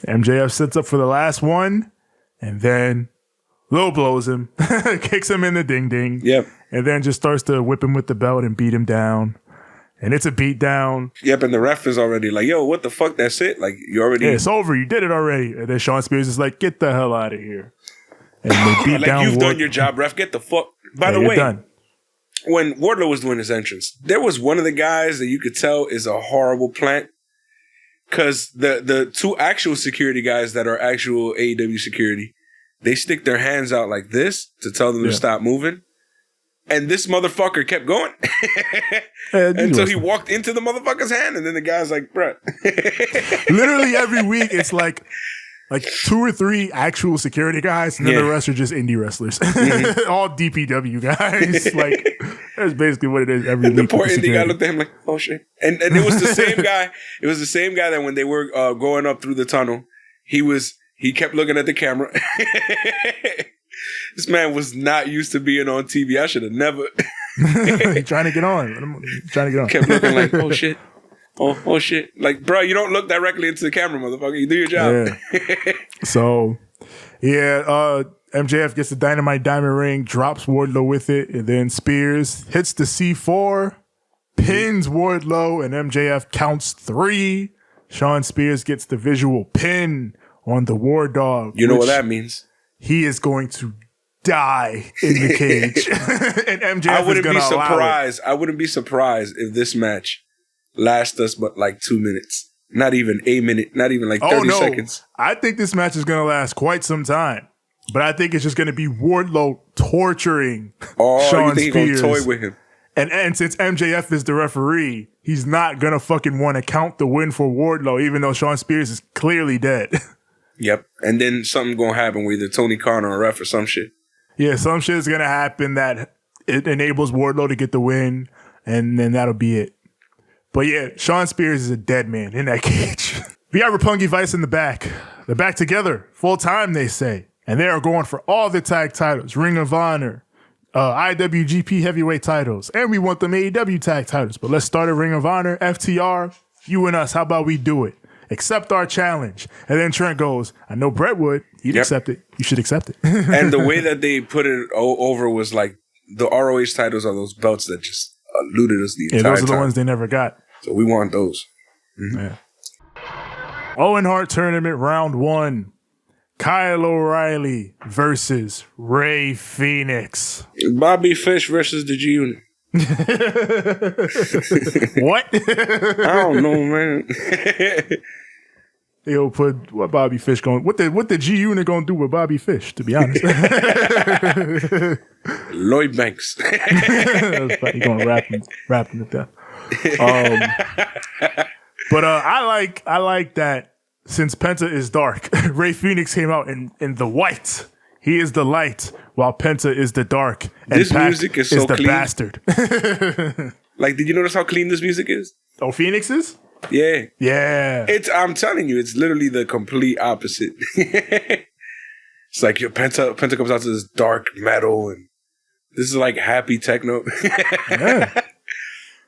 MJF sets up for the last one, and then low blows him, kicks him in the ding ding. Yep. And then just starts to whip him with the belt and beat him down. And it's a beat down. Yep, and the ref is already like, yo, what the fuck? That's it? Like, you already... Yeah, it's over. You did it already. And then Sean Spears is like, get the hell out of here. And they beat like, down you've done your job, ref. Get the fuck... By the way, done. When Wardlow was doing his entrance, there was one of the guys that you could tell is a horrible plant. Because the two actual security guys that are actual AEW security, they stick their hands out like this to tell them to stop moving. And this motherfucker kept going until he walked into the motherfucker's hand. And then the guy's like, bruh. Literally every week, it's like 2 or 3 actual security guys. And then the rest are just indie wrestlers. Mm-hmm. All DPW guys. Like, that's basically what it is every week. The poor indie guy looked at him like, oh shit. And it was the same guy. It was the same guy that when they were going up through the tunnel, he kept looking at the camera. This man was not used to being on TV. I should have never. Trying to get on. Kept looking like, oh shit. Oh shit. Like, bro, you don't look directly into the camera, motherfucker. You do your job. Yeah. So, MJF gets the Dynamite diamond ring, drops Wardlow with it, and then Spears hits the C4, pins Wardlow, and MJF counts 3. Sean Spears gets the visual pin on the War Dog. You know what that means? He is going to die in the cage. And MJF is going to allow it. I wouldn't be surprised if this match lasts us but like 2 minutes. Not even a minute. Not even like 30 seconds. I think this match is going to last quite some time. But I think it's just going to be Wardlow torturing Sean you think Spears. he's going to toy with him? And since MJF is the referee, he's not going to fucking want to count the win for Wardlow, even though Sean Spears is clearly dead. Yep. And then something going to happen with either Tony Khan or a ref or some shit. Yeah, some shit is going to happen that it enables Wardlow to get the win, and then that'll be it. But yeah, Sean Spears is a dead man in that cage. We got Roppongi Vice in the back. They're back together, full time, they say. And they are going for all the tag titles, Ring of Honor, IWGP heavyweight titles, and we want them AEW tag titles. But let's start at Ring of Honor, FTR, you and us, how about we do it? Accept our challenge. And then Trent goes, I know Brett would. He'd accept it. You should accept it. And the way that they put it over was like the ROH titles are those belts that just eluded us the entire time. Those are the ones they never got. So we want those. Mm-hmm. Yeah. Owen Hart Tournament Round 1. Kyle O'Reilly versus Ray Fenix. Bobby Fish versus the G Unit. What? I don't know, man. They'll put what Bobby Fish going. What the G Unit gonna do with Bobby Fish? To be honest, Lloyd Banks. He's gonna rap him to death. But I like that. Since Penta is dark, Ray Fenix came out in the white. He is the light, while Penta is the dark. And this Pac music is so the clean. Bastard. Like, did you notice how clean this music is? Oh, Phoenix is? Yeah. Yeah. I'm telling you, it's literally the complete opposite. It's like your Penta comes out to this dark metal, and this is like happy techno. Yeah.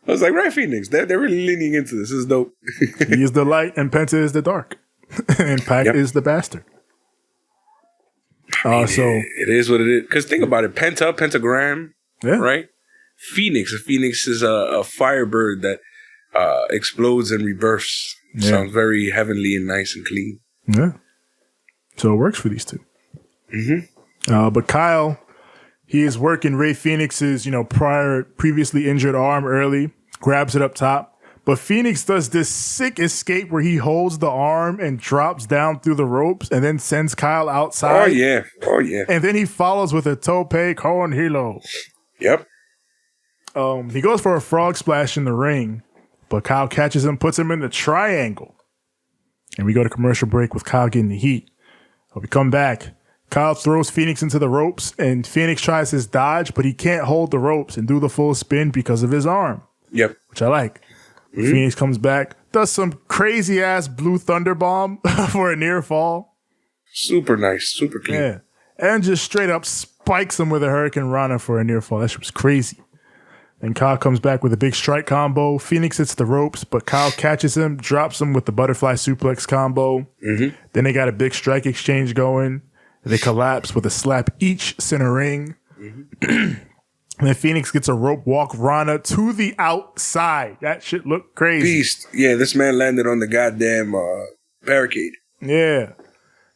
I was like, Ray Fenix, they're really leaning into this. This is dope. He is the light, and Penta is the dark. And Pac is the bastard. So it is what it is. Because think about it, pentagram, right? Phoenix. A phoenix is a firebird that explodes and rebirths. Yeah. Sounds very heavenly and nice and clean. Yeah. So it works for these two. Mm-hmm. But Kyle, he is working Ray Phoenix's, previously injured arm early, grabs it up top, But Fenix does this sick escape where he holds the arm and drops down through the ropes and then sends Kyle outside. Oh, yeah. And then he follows with a tope con hilo. Yep. He goes for a frog splash in the ring, but Kyle catches him, puts him in the triangle. And we go to commercial break with Kyle getting the heat. We come back. Kyle throws Fenix into the ropes, and Fenix tries his dodge, but he can't hold the ropes and do the full spin because of his arm. Yep. Which I like. Mm-hmm. Fenix comes back, does some crazy ass blue thunder bomb for a near fall. Super nice, super clean. Yeah. And just straight up spikes him with a Hurricane Rana for a near fall. That shit was crazy. Then Kyle comes back with a big strike combo. Fenix hits the ropes, but Kyle catches him, drops him with the butterfly suplex combo. Mm-hmm. Then they got a big strike exchange going. They collapse with a slap each center ring. Mm-hmm. And then Fenix gets a rope walk Rana to the outside. That shit looked crazy. Beast. Yeah, this man landed on the goddamn barricade. Yeah.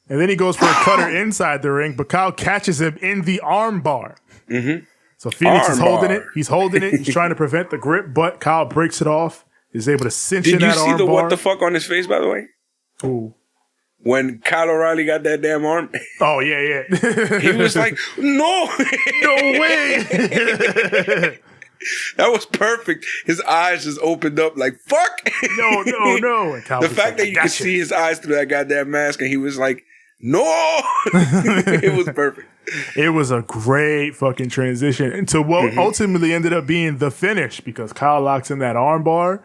And then he goes for a cutter inside the ring, but Kyle catches him in the arm bar. Mm-hmm. So Fenix is holding it. He's holding it. He's trying to prevent the grip, but Kyle breaks it off. Is able to cinch in that arm bar. Did you see the what the fuck on his face, by the way? Ooh. When Kyle O'Reilly got that damn arm. Oh, yeah. He was like, no. No way. That was perfect. His eyes just opened up like, fuck. No. The fact that you could see his eyes through that goddamn mask and he was like, no. It was perfect. It was a great fucking transition into what ultimately ended up being the finish because Kyle locks in that arm bar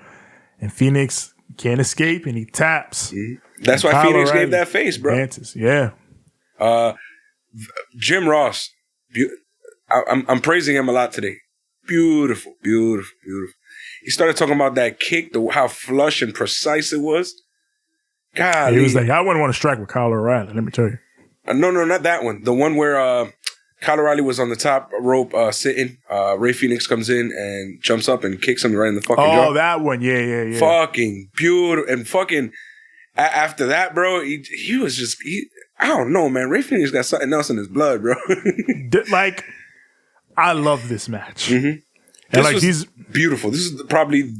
and Fenix can't escape and he taps. Mm-hmm. That's why Fenix gave that face, bro. Banter, yeah. Jim Ross. I'm praising him a lot today. Beautiful. He started talking about that kick, how flush and precise it was. God, he was like, I wouldn't want to strike with Kyle O'Reilly, let me tell you. No, not that one. The one where Kyle O'Reilly was on the top rope sitting. Ray Fenix comes in and jumps up and kicks him right in the fucking jaw. Oh, that one. Yeah. Fucking beautiful. And fucking after that, bro, he was just... I don't know, man. Ray Fenix got something else in his blood, bro. Like, I love this match. Mm-hmm. And this was beautiful. This is probably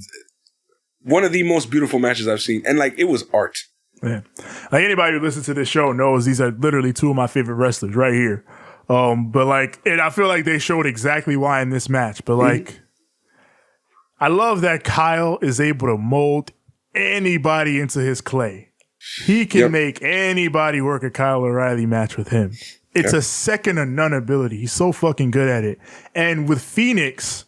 one of the most beautiful matches I've seen. And like, it was art. Yeah. Like anybody who listens to this show knows these are literally two of my favorite wrestlers right here. But like, and I feel like they showed exactly why in this match. But like, I love that Kyle is able to mold anybody into his clay. He can make anybody work a Kyle O'Reilly match with him. It's a second to none ability. He's so fucking good at it. And with Fenix,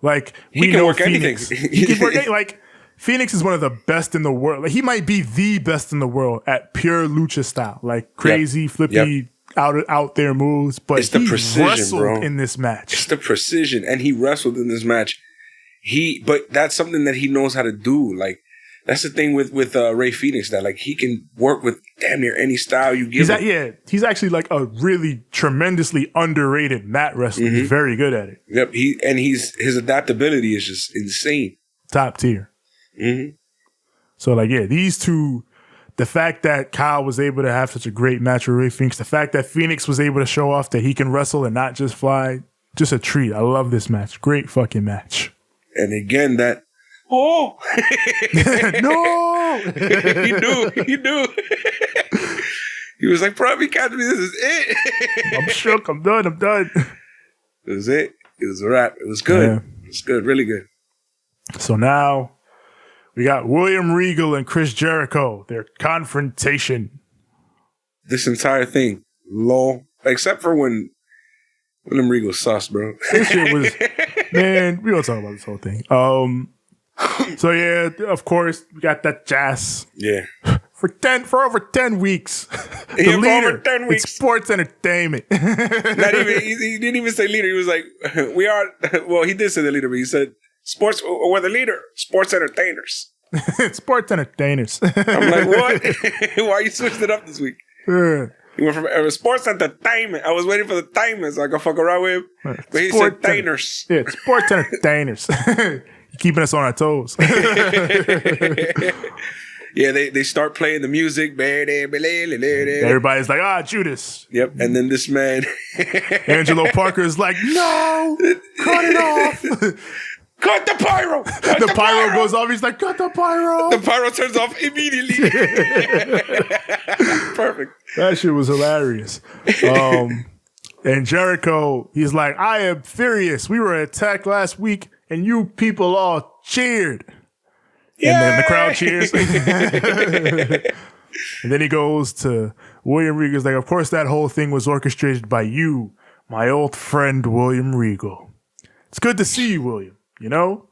like he can work Fenix, anything. He can work like Fenix is one of the best in the world. Like he might be the best in the world at pure lucha style, like crazy flippy out there moves. But it's the precision, wrestled bro. in this match. It's the precision, and he wrestled in this match. But that's something that he knows how to do. Like that's the thing with Ray Fenix, that like he can work with damn near any style you give him. He's actually like a really tremendously underrated mat wrestler. He's very good at it. Yep, his adaptability is just insane. Top tier. Mm-hmm. So like these two, the fact that Kyle was able to have such a great match with Ray Fenix, the fact that Fenix was able to show off that he can wrestle and not just fly, just a treat. I love this match. Great fucking match. And again, that no, he knew. He was like, "Probably can't be. This is it." I'm shook. I'm done. It was it. It was a wrap. It was good. Yeah. It was good. Really good. So now we got William Regal and Chris Jericho. Their confrontation. This entire thing, lol. Except for when William Regal sus, bro. This shit was, man. We don't talk about this whole thing. So yeah, of course, we got that jazz. Yeah. For over 10 weeks. The leader over 10 weeks. It's sports entertainment. Not even he didn't even say leader. He was like, we are, well, he did say the leader, but he said sports, we're the leader, sports entertainers. Sports entertainers. I'm like, what? Why you switched it up this week? Yeah. He went from sports entertainment. I was waiting for the timers so I could fuck around with him. But he said entertainers. Yeah, sports entertainers. Keeping us on our toes. Yeah, they start playing the music. Everybody's like, Judas. Yep. And then this man, Angelo Parker is like, no, cut it off. cut the pyro. Cut the pyro goes off. He's like, cut the pyro. The pyro turns off immediately. Perfect. That shit was hilarious. And Jericho, he's like, I am furious. We were attacked last week and you people all cheered. Yay! And then the crowd cheers. And then he goes to William Regal. He's like, of course that whole thing was orchestrated by you, my old friend William Regal. It's good to see you, William, you know?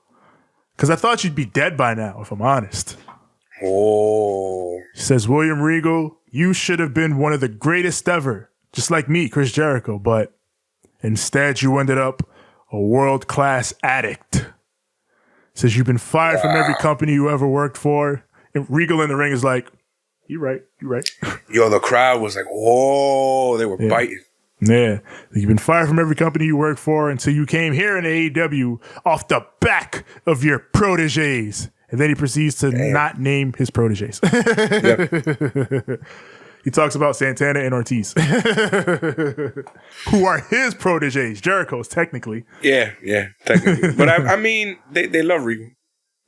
Because I thought you'd be dead by now, if I'm honest. Oh. He says, William Regal, you should have been one of the greatest ever, just like me, Chris Jericho, but instead you ended up a world-class addict. Says you've been fired from every company you ever worked for. And Regal in the ring is like, you right. Yo, the crowd was like, whoa, they were biting. Yeah. You've been fired from every company you worked for until you came here in AEW off the back of your proteges. And then he proceeds to not name his proteges. Yep. He talks about Santana and Ortiz, who are his proteges. Jericho's technically. Yeah, technically. But I mean, they love Regal.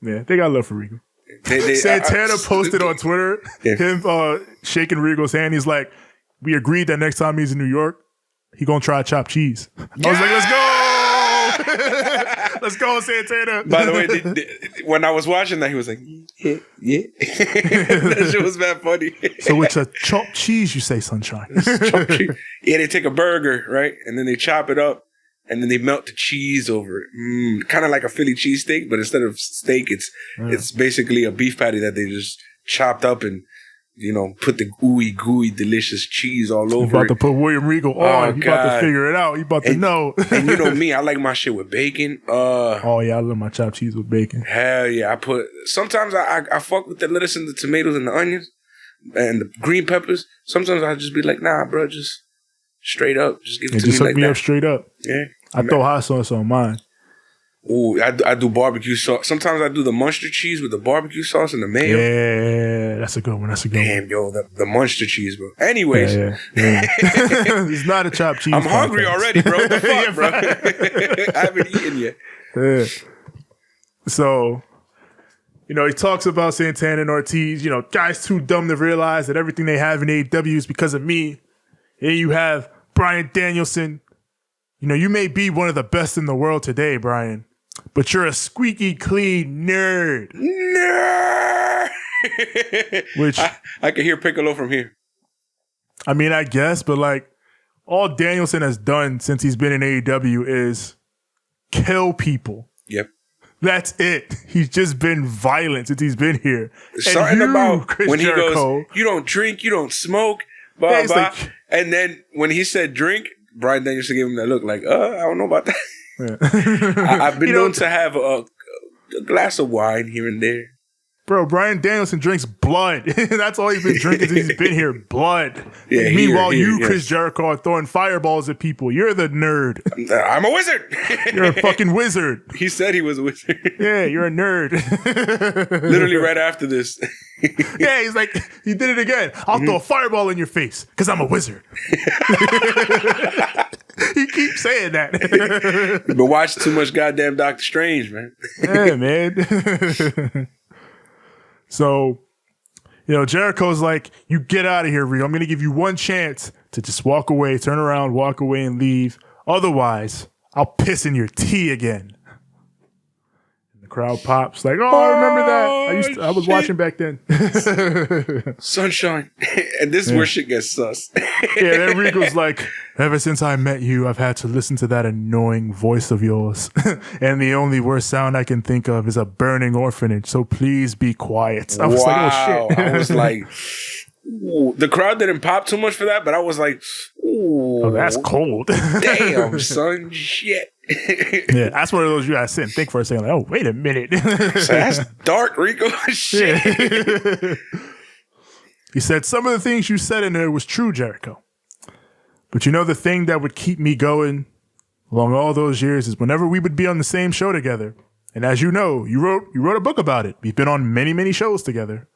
Yeah, they got love for Regal. Santana posted on Twitter him shaking Regal's hand. He's like, we agreed that next time he's in New York, he gonna try chopped cheese. I was like, let's go. Let's go, Santana. By the way, when I was watching that, he was like, yeah. That shit was bad funny. So it's a chopped cheese, you say, Sunshine. Chopped cheese. Yeah, they take a burger, right? And then they chop it up. And then they melt the cheese over it. Kind of like a Philly cheesesteak, but instead of steak, it's basically a beef patty that they just chopped up and, you know, put the ooey gooey delicious cheese all over it. You about to put William Regal on. You about to figure it out. You about to know. And you know me, I like my shit with bacon. Oh yeah, I love my chopped cheese with bacon. Hell yeah. Sometimes I fuck with the lettuce and the tomatoes and the onions and the green peppers. Sometimes I just be like, nah, bro, just straight up. Just give it to me like that. Up straight up. Yeah. I throw hot sauce on mine. Ooh, I do barbecue sauce. Sometimes I do the Munster cheese with the barbecue sauce and the mayo. Yeah, that's a good one. Damn, yo, the Munster cheese, bro. Anyways. Yeah. It's not a chopped cheese. I'm hungry already, bro. What the fuck, bro? I haven't eaten yet. Yeah. So, you know, he talks about Santana and Ortiz. You know, guys too dumb to realize that everything they have in AEW is because of me. Here you have Bryan Danielson. You know, you may be one of the best in the world today, Bryan, but you're a squeaky clean nerd. Which I can hear Piccolo from here. I mean, I guess, but like all Danielson has done since he's been in AEW is kill people. Yep. That's it. He's just been violent since he's been here. Something about Chris when Jericho, he goes, you don't drink, you don't smoke, blah, blah. Like, and then when he said drink, Bryan Danielson gave him that look like, I don't know about that. Yeah. I've been known to have a glass of wine here and there. Bro, Bryan Danielson drinks blood. That's all he's been drinking since he's been here. Blood. Yeah, meanwhile, Chris Jericho, are throwing fireballs at people. You're the nerd. I'm a wizard. You're a fucking wizard. He said he was a wizard. Yeah, you're a nerd. Literally right after this. Yeah, he's like, he did it again. I'll throw a fireball in your face because I'm a wizard. He keeps saying that. You've been watching too much goddamn Doctor Strange, man. Yeah, man. So, you know, Jericho's like, you get out of here, Regal. I'm going to give you one chance to just walk away, turn around, walk away and leave. Otherwise, I'll piss in your tea again. And the crowd pops like, oh, I remember that. I was watching back then. Sunshine. And this is where shit gets sus. Yeah, then Regal's like, ever since I met you, I've had to listen to that annoying voice of yours. And the only worst sound I can think of is a burning orphanage. So please be quiet. I was like, oh shit. I was like, ooh. The crowd didn't pop too much for that, but I was like, ooh. Oh, that's cold. Damn, son. Shit. Yeah, that's one of those you gotta sit and think for a second. Like, oh, wait a minute. So that's dark, Rico. Shit. Yeah. He said, some of the things you said in there was true, Jericho. But you know, the thing that would keep me going along all those years is whenever we would be on the same show together. And as you know, you wrote a book about it. We've been on many, many shows together.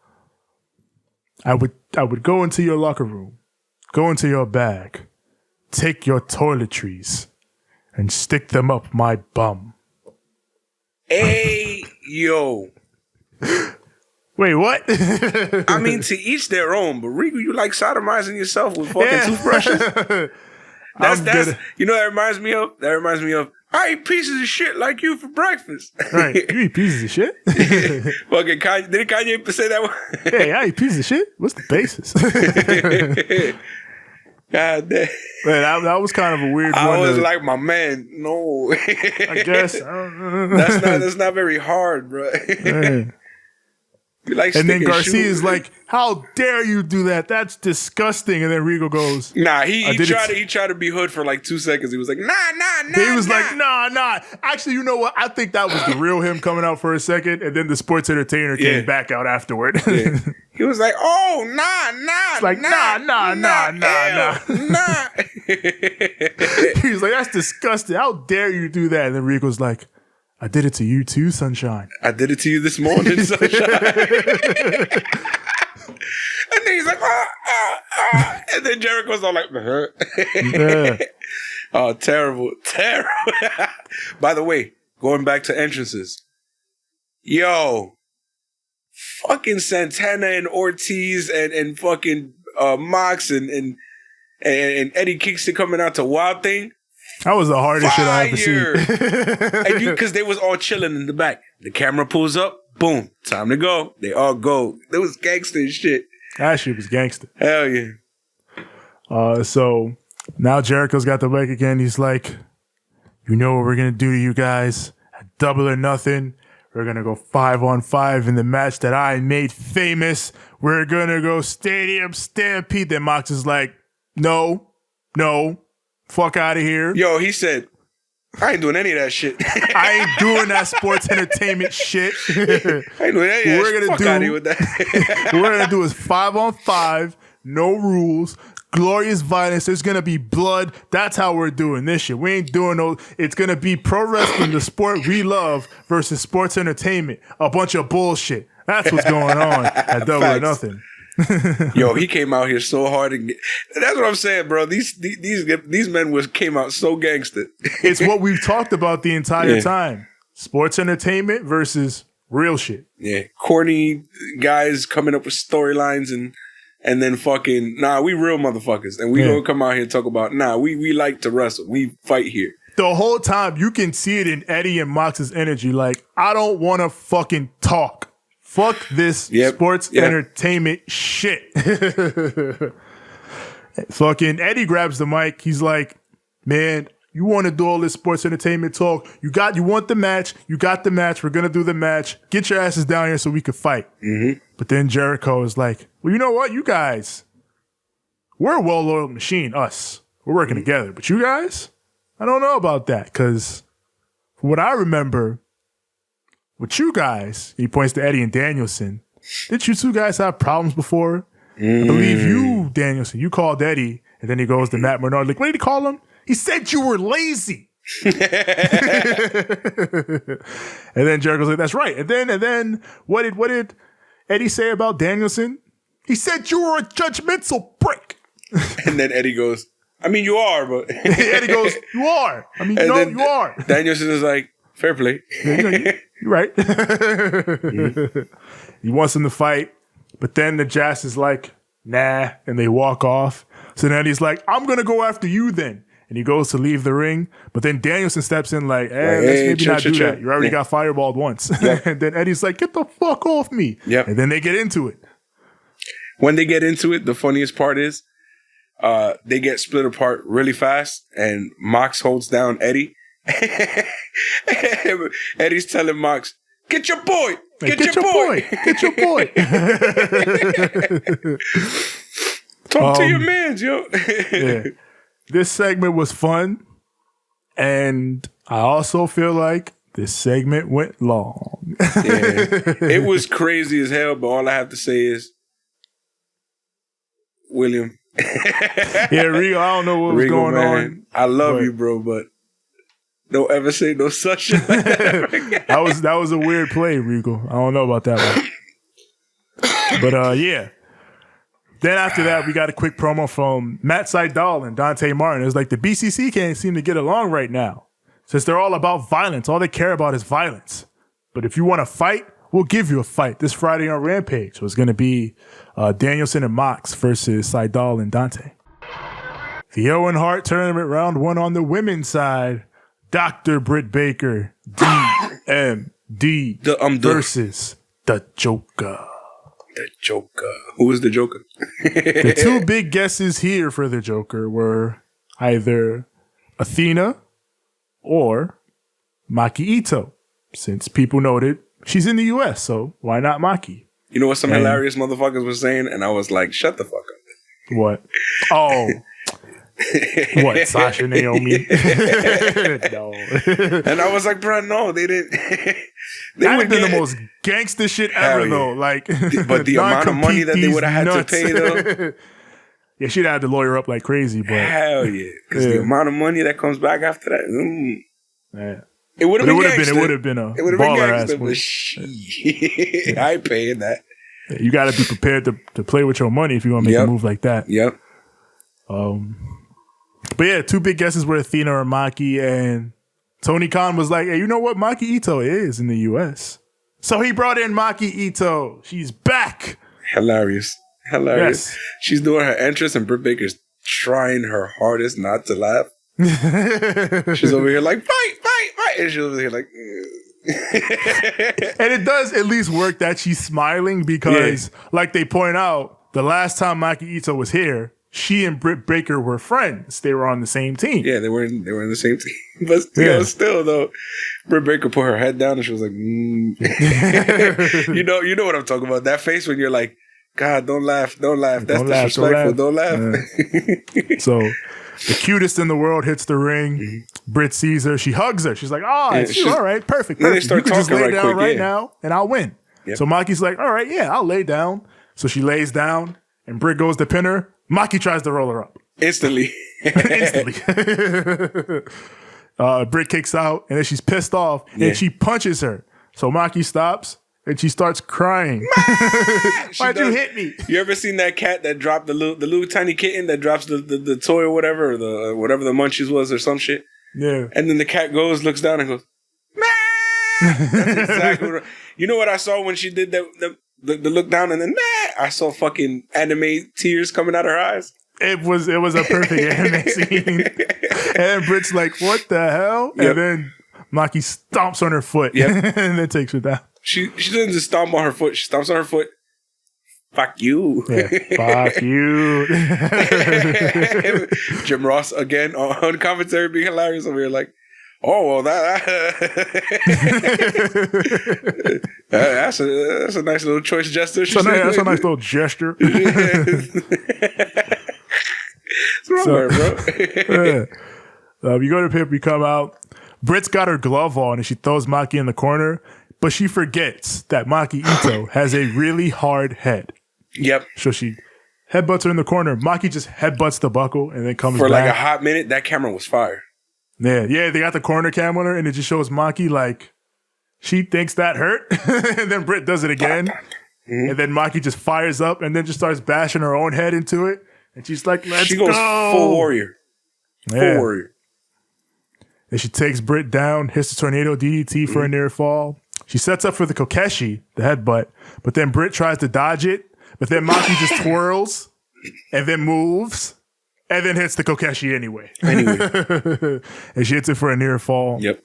I would go into your locker room, go into your bag, take your toiletries, and stick them up my bum. Hey, yo. Wait, what? I mean, to each their own, but Regal, you like sodomizing yourself with fucking toothbrushes? That's you know what that reminds me of? That reminds me of, I eat pieces of shit like you for breakfast. Right. You eat pieces of shit? Fucking Kanye, did Kanye say that one? Hey, I eat pieces of shit? What's the basis? God damn. Man, that was kind of a weird one. I was like, my man, no. I guess. That's not very hard, bro. Like, and then Garcia is like, how dare you do that? That's disgusting. And then Regal goes, nah, he tried to be hood for like 2 seconds. He was like, nah. He was like, nah. Actually, you know what? I think that was the real him coming out for a second. And then the sports entertainer came back out afterward. Yeah. He was like, oh, nah. It's like, nah. He's like, that's disgusting. How dare you do that? And then Regal's like, I did it to you too, Sunshine. I did it to you this morning, Sunshine. And then he's like, And then Jericho's all like, Yeah. Oh, terrible. By the way, going back to entrances. Yo, fucking Santana and Ortiz and fucking Mox and Eddie Kingston coming out to Wild Thing. That was the hardest shit I ever seen. And because they was all chilling in the back. The camera pulls up, boom, time to go. They all go. It was gangster and shit. That shit was gangster. Hell yeah. So now Jericho's got the mic again. He's like, you know what we're going to do to you guys? Double or nothing. We're going to go 5-on-5 in the match that I made famous. We're going to go Stadium Stampede. Then Mox is like, no. Fuck out of here. Yo, he said, I ain't doing any of that shit. I ain't doing that sports entertainment shit. I ain't doing any of that shit. Fuck out of here with that. What we're going to do is 5-on-5, no rules, glorious violence. There's going to be blood. That's how we're doing this shit. We ain't doing no, it's going to be pro wrestling, the sport we love, versus sports entertainment. A bunch of bullshit. That's what's going on at Double or Nothing. Yo, he came out here so hard. That's what I'm saying, bro. These men came out so gangster. It's what we've talked about the entire time. Sports entertainment versus real shit. Yeah. Corny guys coming up with storylines and then fucking, we real motherfuckers. And we don't come out here and talk about, we like to wrestle. We fight here. The whole time, you can see it in Eddie and Mox's energy. Like, I don't want to fucking talk. Fuck this sports entertainment shit. Fucking Eddie grabs the mic. He's like, man, you want to do all this sports entertainment talk. You want the match. You got the match. We're going to do the match. Get your asses down here so we can fight. Mm-hmm. But then Jericho is like, well, you know what? You guys, we're a well-oiled machine, us. We're working together. But you guys, I don't know about that. Because from what I remember, with you guys, he points to Eddie and Danielson. Didn't you two guys have problems before? I believe you, Danielson, you called Eddie, and then he goes to Matt Menard. Like, what did he call him? He said you were lazy. And then Jericho's like, that's right. And then what did Eddie say about Danielson? He said you were a judgmental prick. And then Eddie goes, I mean, you are, but Eddie goes, you are. I mean, you are. Danielson is like, fair play. You're right. He wants him to fight, but then the Jazz is like, nah, and they walk off. So then he's like, I'm going to go after you then. And he goes to leave the ring, but then Danielson steps in like, let's maybe not do that. You already got fireballed once. Yep. And then Eddie's like, get the fuck off me. Yep. And then they get into it. When they get into it, the funniest part is they get split apart really fast, and Mox holds down Eddie. Eddie's telling Mox, get your boy. Get your boy. Get your boy. Talk to your mans, yo. Yeah. This segment was fun, and I also feel like this segment went long. It was crazy as hell, but all I have to say is, William. Regal, I don't know what was going on. I love you, bro, but don't ever say no such shit like that. That was a weird play, Regal. I don't know about that one. But yeah. Then after that, we got a quick promo from Matt Sydal and Dante Martin. It was like the BCC can't seem to get along right now. Since they're all about violence. All they care about is violence. But if you want to fight, we'll give you a fight this Friday on Rampage. So it's going to be Danielson and Mox versus Seidel and Dante. The Owen Hart Tournament Round 1 on the women's side. Dr. Britt Baker, DMD versus the Joker. The Joker. Who is the Joker? The two big guesses here for the Joker were either Athena or Maki Itoh. Since people noted she's in the U.S., so why not Maki? You know what some hilarious motherfuckers were saying? And I was like, shut the fuck up. What? Oh. What, Sasha, Naomi? No. And I was like, bro, no, they didn't. That would have been the most gangster shit ever, though. Like, but the amount of money that they would have had to pay, though. Yeah, she'd have had to lawyer up like crazy, but hell yeah, because the amount of money that comes back after that, yeah. It would have been a baller ass. But I ain't paying that. Yeah, you got to be prepared to play with your money if you want to make a move like that. Yep. But yeah, two big guesses were Athena or Maki, and Tony Khan was like, hey, you know what Maki Itoh is in the U.S.? So he brought in Maki Itoh. She's back. Hilarious. Yes. She's doing her entrance, and Britt Baker's trying her hardest not to laugh. She's over here like, fight. And she's over here like... And it does at least work that she's smiling because, like they point out, the last time Maki Itoh was here, she and Britt Baker were friends. They were on the same team. Yeah, they were in the same team. But still though, Britt Baker put her head down and she was like, You know what I'm talking about. That face when you're like, God, don't laugh. That's disrespectful. Don't laugh. So the cutest in the world hits the ring. Mm-hmm. Britt sees her. She hugs her. She's like, it's you. All right, perfect. Then they start you can just lay down quick, now and I'll win. Yep. So Maki's like, all right, yeah, I'll lay down. So she lays down and Britt goes to pin her. Maki tries to roll her up. Instantly. Britt kicks out and then she's pissed off and she punches her. So Maki stops and she starts crying. Why'd you hit me? You ever seen that cat that dropped the little tiny kitten that drops the toy or whatever, or whatever the munchies was or some shit? Yeah. And then the cat looks down and goes, That's exactly right. You know what I saw when she did the look down and then I saw fucking anime tears coming out her eyes. It was a perfect anime scene. And Britt's like, what the hell? Yep. And then Maki stomps on her foot and then takes her down. She doesn't just stomp on her foot. She stomps on her foot. Fuck you. Yeah, fuck you. Jim Ross again on commentary being hilarious over here like, oh, well, that's a nice little choice gesture. That's a nice little gesture. What's wrong with her, bro? You go to Pip, you come out. Britt's got her glove on and she throws Maki in the corner, but she forgets that Maki Itoh has a really hard head. Yep. So she headbutts her in the corner. Maki just headbutts the buckle and then comes for back. Like a hot minute. That camera was fire. Yeah, they got the corner cam on her, and it just shows Maki like she thinks that hurt, and then Britt does it again, and then Maki just fires up and then just starts bashing her own head into it, and she's like, "Let's go!" She goes full warrior, full warrior. And she takes Britt down, hits the tornado DDT for a near fall. She sets up for the Kokeshi, the headbutt, but then Britt tries to dodge it, but then Maki just twirls and then moves. And then hits the Kokeshi anyway. And she hits it for a near fall. Yep.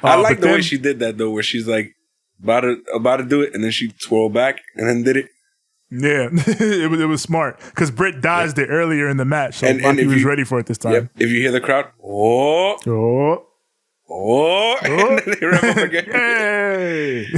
I like the way she did that, though, where she's like about to do it, and then she twirled back and then did it. Yeah. it was smart. Because Britt dodged it earlier in the match, so Maki was ready for it this time. Yep. If you hear the crowd, and then they rev up again. Hey!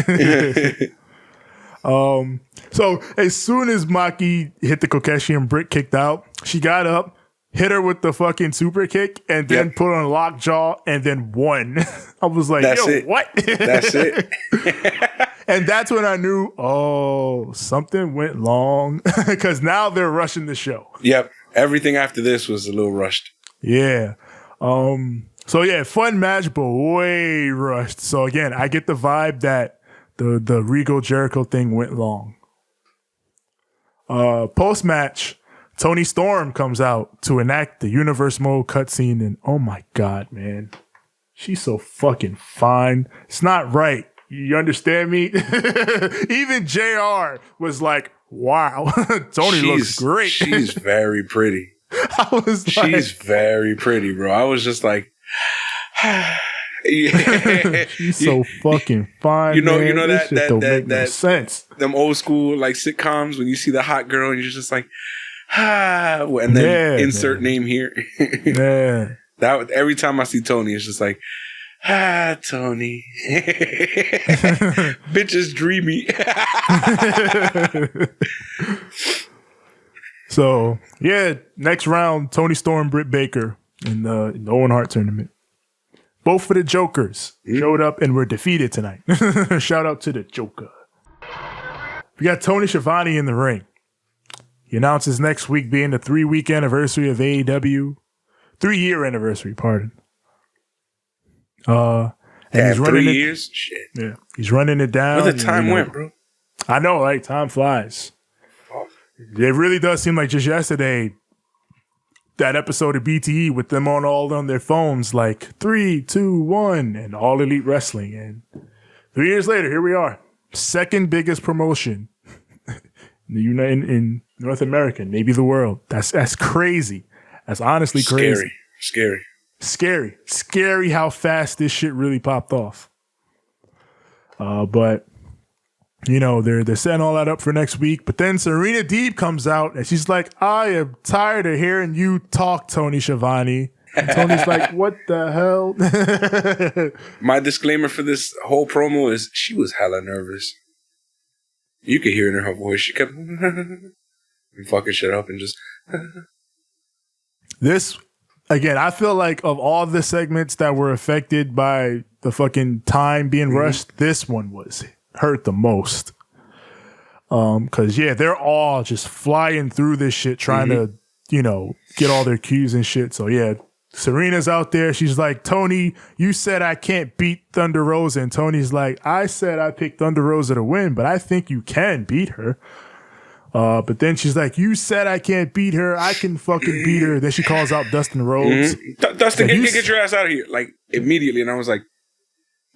So as soon as Maki hit the Kokeshi and Britt kicked out, she got up, hit her with the fucking super kick, and then put on lockjaw and then won. I was like, what? That's it. And that's when I knew, something went long. Because now they're rushing the show. Yep. Everything after this was a little rushed. Yeah. So yeah, fun match, but way rushed. So again, I get the vibe that the Regal Jericho thing went long. Post-match, Toni Storm comes out to enact the Universe Mode cutscene, and oh my God, man. She's so fucking fine. It's not right. You understand me? Even JR was like, wow, Toni looks great. She's very pretty. She's very pretty, bro. I was just like, she's so fucking fine. You know that don't make no sense. Them old school like sitcoms when you see the hot girl and you're just like, and then insert name here. Yeah. That every time I see Toni, it's just like, Toni, bitch is dreamy. So yeah, next round, Toni Storm, Britt Baker in the Owen Hart tournament. Both of the Jokers showed up and were defeated tonight. Shout out to the Joker. We got Tony Schiavone in the ring. He announces next week being the 3-week anniversary of AEW. 3-year anniversary, pardon. And he's running 3 years? Shit. Yeah. He's running it down. Where the time went, bro? I know, like, time flies. Oh. It really does seem like just yesterday, that episode of BTE with them all on their phones, like 3, 2, 1, and All Elite Wrestling. And 3 years later, here we are. Second biggest promotion in North America, maybe the world. That's crazy. That's honestly crazy. Scary how fast this shit really popped off. But you know, they're setting all that up for next week. But then Serena Deeb comes out and she's like, I am tired of hearing you talk, Tony Schiavone. And Tony's like, what the hell? My disclaimer for this whole promo is she was hella nervous. You could hear it in her voice. She kept fucking shit up and just This, again, I feel like of all the segments that were affected by the fucking time being rushed, this one was hurt the most. Cause yeah, they're all just flying through this shit, trying to, you know, get all their cues and shit. So yeah, Serena's out there. She's like, Tony, you said I can't beat Thunder Rosa. And Tony's like, I said I picked Thunder Rosa to win, but I think you can beat her. But then she's like, you said I can't beat her. I can fucking beat her. Then she calls out Dustin Rhodes. Dustin, get your ass out of here. Like, immediately. And I was like,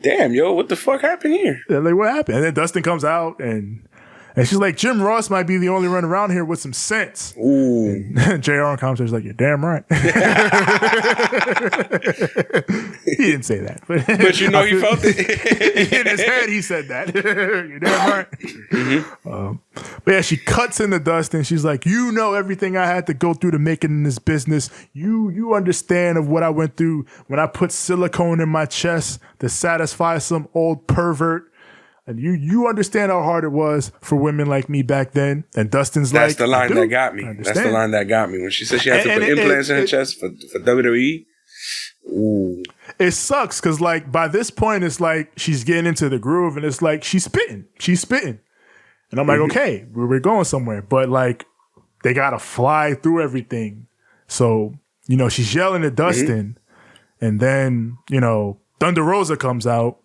damn, yo, what the fuck happened here? Yeah, like, what happened? And then Dustin comes out and she's like, Jim Ross might be the only one around here with some sense. Ooh. And JR on commentary is like, you're damn right. He didn't say that. But you know he felt it. In his head, he said that. You're damn right. But yeah, she cuts into Dustin. She's like, you know everything I had to go through to make it in this business. You understand of what I went through when I put silicone in my chest to satisfy some old pervert. And you understand how hard it was for women like me back then. And Dustin's That's like, the line that got me. That's the line that got me. When she said she had to put implants in her chest for WWE. Ooh. It sucks because like by this point, it's like she's getting into the groove and it's like she's spitting. And I'm like, okay, we're going somewhere. But like they got to fly through everything. So, you know, she's yelling at Dustin. And then, you know, Thunder Rosa comes out.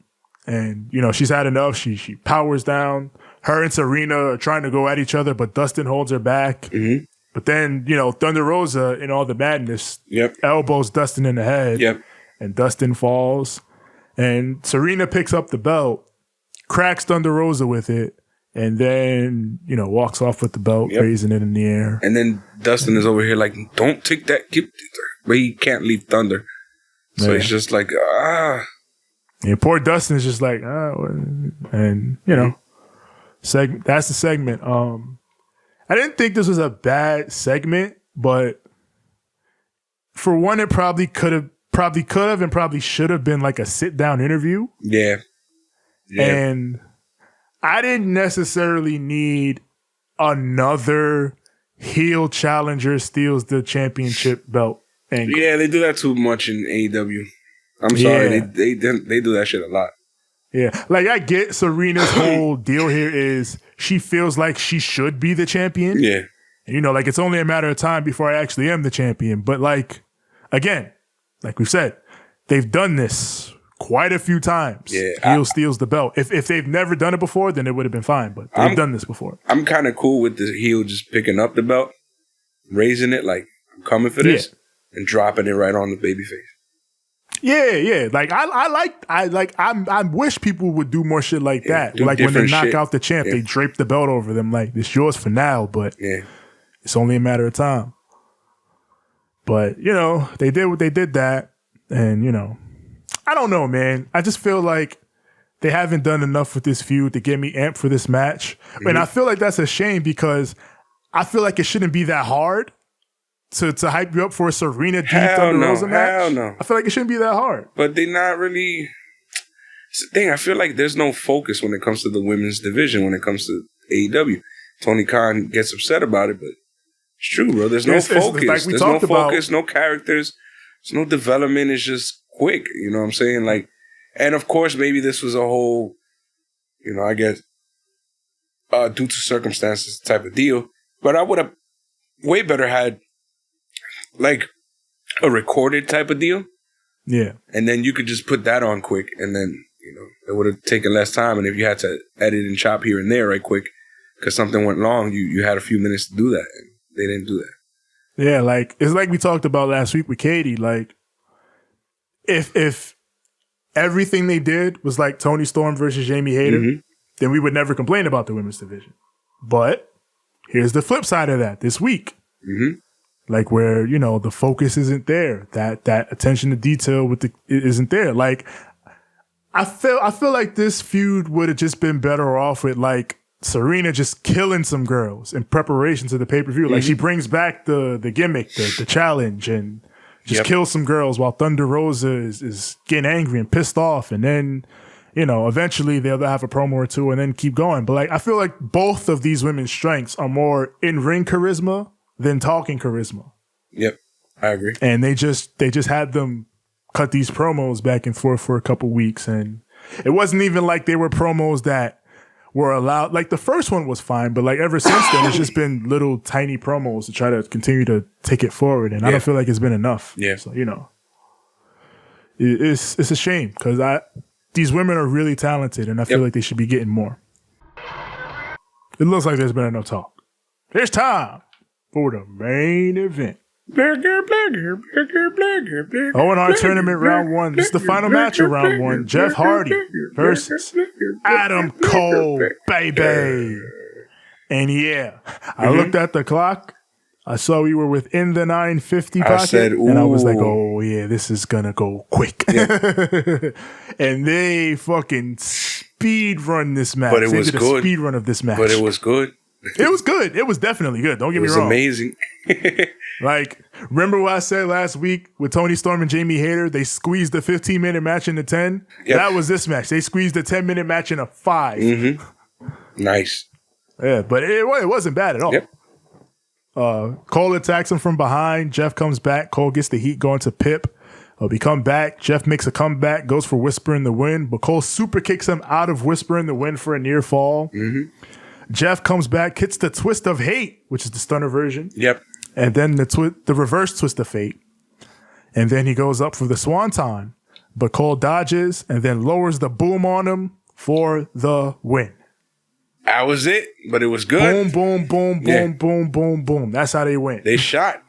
And, you know, she's had enough. She powers down. Her and Serena are trying to go at each other, but Dustin holds her back. But then, you know, Thunder Rosa, in all the madness, elbows Dustin in the head. And Dustin falls. And Serena picks up the belt, cracks Thunder Rosa with it, and then, you know, walks off with the belt, raising it in the air. And then Dustin is over here like, don't take that. But he can't leave Thunder. So he's just like, And poor Dustin is just like, and you know, that's the segment. I didn't think this was a bad segment, but for one, it probably could have, and probably should have been like a sit down interview. Yeah. And I didn't necessarily need another heel challenger steals the championship belt angle. Yeah, they do that too much in AEW. I'm sorry, they do that shit a lot. Yeah, like I get Serena's whole deal here is she feels like she should be the champion. Yeah. And, you know, like it's only a matter of time before I actually am the champion. But like, again, like we've said, they've done this quite a few times. Yeah. Heel steals the belt. If they've never done it before, then it would have been fine. But they've done this before. I'm kind of cool with the heel just picking up the belt, raising it like I'm coming for this, and dropping it right on the babyface. Yeah. Like I wish people would do more shit like that. do Like when they different knock shit. out the champ, they drape the belt over them. Like, it's yours for now, but it's only a matter of time. But, you know, they did what they did that. And, you know, I don't know, man. I just feel like they haven't done enough with this feud to get me amped for this match. And I feel like that's a shame because I feel like it shouldn't be that hard to hype you up for a Serena Deeb Thunder Rosa match. Hell no. I feel like it shouldn't be that hard. But they're not really... It's the thing. I feel like there's no focus when it comes to the women's division, when it comes to AEW. Tony Khan gets upset about it, but it's true, bro. There's no focus. Like there's no focus, no characters. There's no development. It's just quick. You know what I'm saying? Like, and of course, maybe this was a whole, you know, I guess, due to circumstances type of deal. But I would have way better had, like, a recorded type of deal. Yeah. And then you could just put that on quick, and then, you know, it would have taken less time. And if you had to edit and chop here and there right quick because something went long, you had a few minutes to do that. And they didn't do that. Yeah, like, it's like we talked about last week with Katie. Like, if everything they did was like Toni Storm versus Jamie Hayter, then we would never complain about the women's division. But here's the flip side of that this week. Like, where, you know, the focus isn't there. That attention to detail isn't there. Like, I feel like this feud would have just been better off with, like, Serena just killing some girls in preparation to the pay-per-view. Like, she brings back the gimmick, the challenge, and just kills some girls while Thunder Rosa is getting angry and pissed off. And then, you know, eventually they'll have a promo or two and then keep going. But, like, I feel like both of these women's strengths are more in-ring charisma than talking charisma. Yep, I agree. And they just had them cut these promos back and forth for a couple weeks. And it wasn't even like they were promos that were allowed. Like, the first one was fine, but, like, ever since then, it's just been little tiny promos to try to continue to take it forward. And I don't feel like it's been enough. Yeah. So, you know, it's a shame because these women are really talented and I feel like they should be getting more. It looks like there's been enough talk. It's time for the main event. Owen Hart Tournament Round 1. This is the final match of Round 1. Jeff Hardy versus Adam Cole, baby. And yeah, I looked at the clock. I saw we were within the 9:50 pocket. I said, ooh. And I was like, oh yeah, this is going to go quick. And they fucking speed run this match. But it was good. Speed run of this match. But it was good. It was good. It was definitely good. Don't get me wrong. It was amazing. Like, remember what I said last week with Toni Storm and Jamie Hayter? They squeezed the 15-minute match into 10. Yep. That was this match. They squeezed the 10-minute match into 5. Nice. Yeah, but it wasn't bad at all. Yep. Cole attacks him from behind. Jeff comes back. Cole gets the heat going to Pip. We come back. Jeff makes a comeback, goes for Whisper in the Wind, but Cole super kicks him out of Whisper in the Wind for a near fall. Jeff comes back, hits the Twist of Hate, which is the stunner version. Yep. And then the reverse Twist of Fate. And then he goes up for the Swanton. But Cole dodges and then lowers the boom on him for the win. That was it, but it was good. Boom, boom, boom, boom, boom, boom, boom. That's how they win. They shot.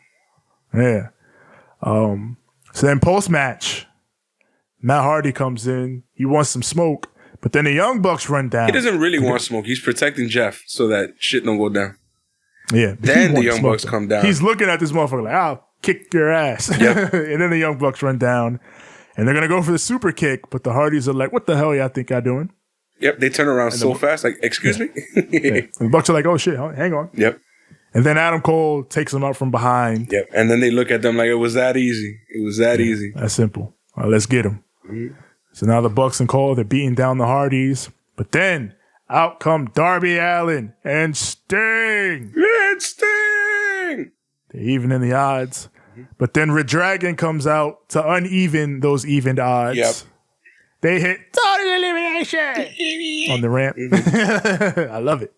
Yeah. So then post-match, Matt Hardy comes in. He wants some smoke. But then the Young Bucks run down. He doesn't really want smoke. He's protecting Jeff so that shit don't go down. Yeah. Then the Young Bucks come down. He's looking at this motherfucker like, I'll kick your ass. Yep. And then the Young Bucks run down. And they're going to go for the super kick. But the Hardys are like, what the hell y'all think y'all doing? Yep. They turn around so fast. Like, excuse me? Yeah. And the Bucks are like, oh shit, hang on. Yep. And then Adam Cole takes him out from behind. Yep. And then they look at them like it was that easy. It was that easy. That's simple. All right, let's get him. So now the Bucks and Cole, they're beating down the Hardys. But then out come Darby Allin and Sting. It's Sting. They're even in the odds. But then Red Dragon comes out to uneven those evened odds. Yep. They hit total elimination on the ramp. I love it.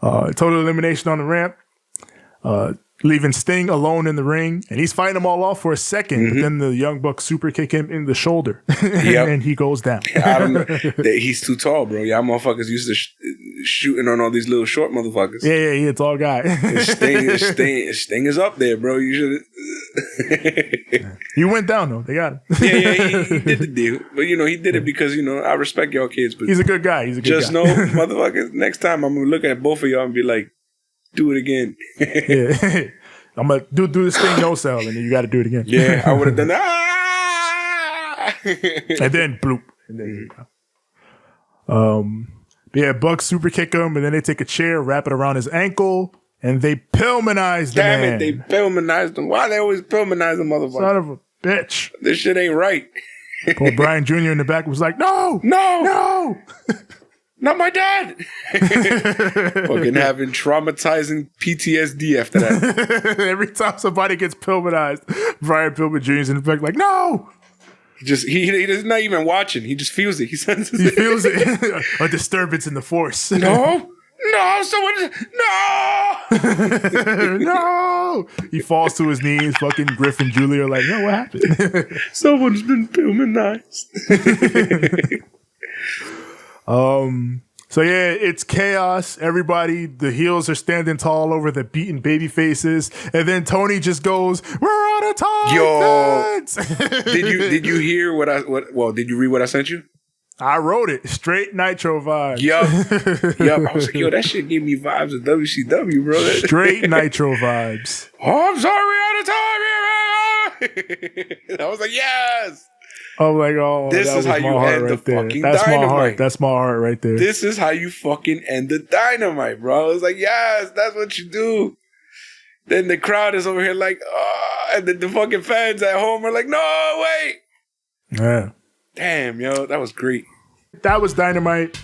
Total elimination on the ramp. Leaving Sting alone in the ring. And he's fighting them all off for a second. But then the Young Bucks super kick him in the shoulder. And he goes down. I don't know. He's too tall, bro. Y'all motherfuckers used to shooting on all these little short motherfuckers. Yeah, tall guy. Sting is up there, bro. You should He went down though. They got him. He did the deal. But he did it because I respect y'all kids. But he's a good guy. Just know, motherfuckers, next time I'm gonna look at both of y'all and be like, do it again. Yeah. I'm gonna do this thing no sell, and then you got to do it again. Yeah, I would have done that. And then bloop. And then Buck super kick him, and then they take a chair, wrap it around his ankle, and they Pillmanize the man. Damn it, they Pillmanized him. Why they always Pillmanize the motherfucker? Son of a bitch. This shit ain't right. Poor Brian Jr. in the back was like, no. Not my dad. Fucking having traumatizing PTSD after that. Every time somebody gets Pillmanized, Brian Pillman Jr.'s in the back like, no. He's not even watching. He just feels it. He senses it. He feels it. A disturbance in the force. No, someone, no. No. He falls to his knees. Fucking Griff and Julie are like, no, what happened? Someone's been Pillmanized. So yeah, it's chaos. Everybody, the heels are standing tall over the beaten baby faces, and then Tony just goes, "We're out of time." Yo, did you hear did you read what I sent you? I wrote it. Straight Nitro vibes. Yup. I was like, yo, that shit gave me vibes of WCW, bro. Straight Nitro vibes. Oh, I'm sorry, we're out of time. I was like, yes. Oh my god! This is how you end the fucking Dynamite. my heart. That's my heart right there. This is how you fucking end the Dynamite, bro. I was like, yes, that's what you do. Then the crowd is over here like, oh, and then the fucking fans at home are like, no, wait. Yeah. Damn, yo, that was great. That was Dynamite.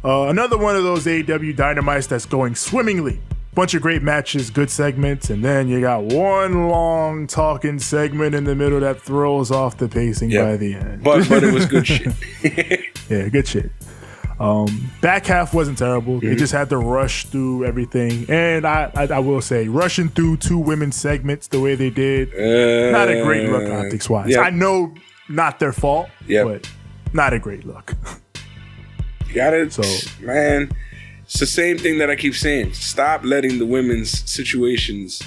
Another one of those AEW Dynamites that's going swimmingly. Bunch of great matches, good segments, and then you got one long talking segment in the middle that throws off the pacing by the end. But it was good shit. Yeah, good shit. Back half wasn't terrible. They just had to rush through everything. And I will say, rushing through 2 women's segments the way they did, not a great look optics-wise. Yep. I know not their fault, yep, but not a great look. You got it? So, man, it's the same thing that I keep saying. Stop letting the women's situations,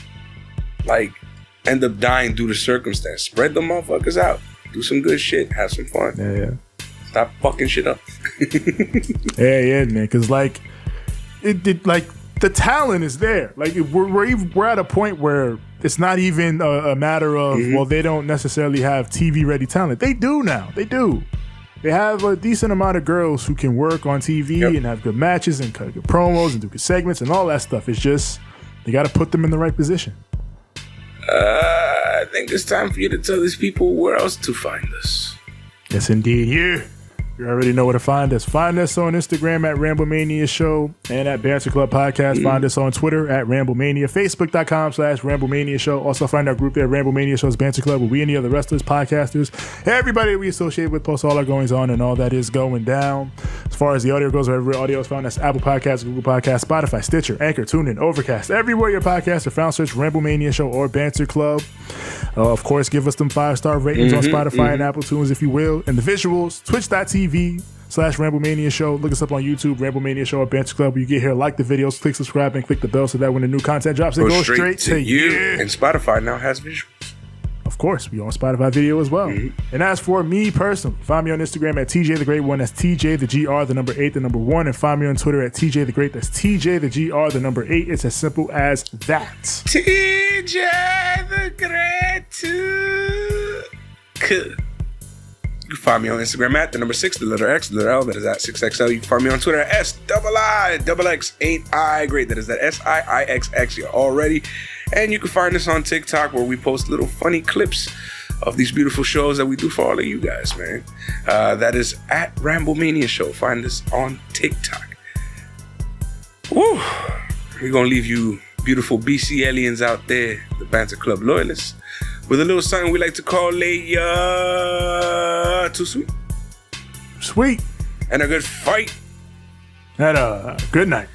end up dying due to circumstance. Spread the motherfuckers out. Do some good shit. Have some fun. Yeah. Stop fucking shit up. yeah, man. Because, the talent is there. We're at a point where it's not even a matter of, well, they don't necessarily have TV-ready talent. They do now. They do. They have a decent amount of girls who can work on TV and have good matches and cut good promos and do good segments and all that stuff. It's just, you got to put them in the right position. I think it's time for you to tell these people where else to find us. Yes, indeed. You already know where to find us. Find us on Instagram at Ramblemania Show and at Banter Club Podcast. Find us on Twitter at Ramblemania, Facebook.com/Ramblemania Show. Also find our group there, Ramblemania Show's Banter Club, where we and the other wrestlers, podcasters, everybody that we associate with post all our goings on and all that is going down. As far as the audio goes, wherever audio is found, that's Apple Podcasts, Google Podcasts, Spotify, Stitcher, Anchor, TuneIn, Overcast. Everywhere your podcasts are found, search Ramblemania Show or Banter Club. Of course, give us them 5-star ratings on Spotify and Apple Tunes if you will. And the visuals, twitch.tv/Ramblemania Show. Look us up on YouTube, Ramblemania Show or Banter Club. When you get here, like the videos, click subscribe, and click the bell so that when the new content drops, it goes straight to you. And Spotify now has visuals. Of course, we on Spotify video as well. And as for me personally, find me on Instagram at TJ the Great One. That's TJ the GR, the number 8, the number 1. And find me on Twitter at TJ the Great. That's TJ the GR, the number 8. It's as simple as that. TJ the Great. You can find me on Instagram at the number 6, the letter X, the letter L. That is at 6XL. You can find me on Twitter at SIIXX ain't I great. That is that SIIXX. You're already. And you can find us on TikTok where we post little funny clips of these beautiful shows that we do for all of you guys, man. That is at Ramblemania Show. Find us on TikTok. Woo! We're going to leave you beautiful BC aliens out there, the Banter Club loyalists, with a little something we like to call a too sweet. Sweet. And a good fight. And a good night.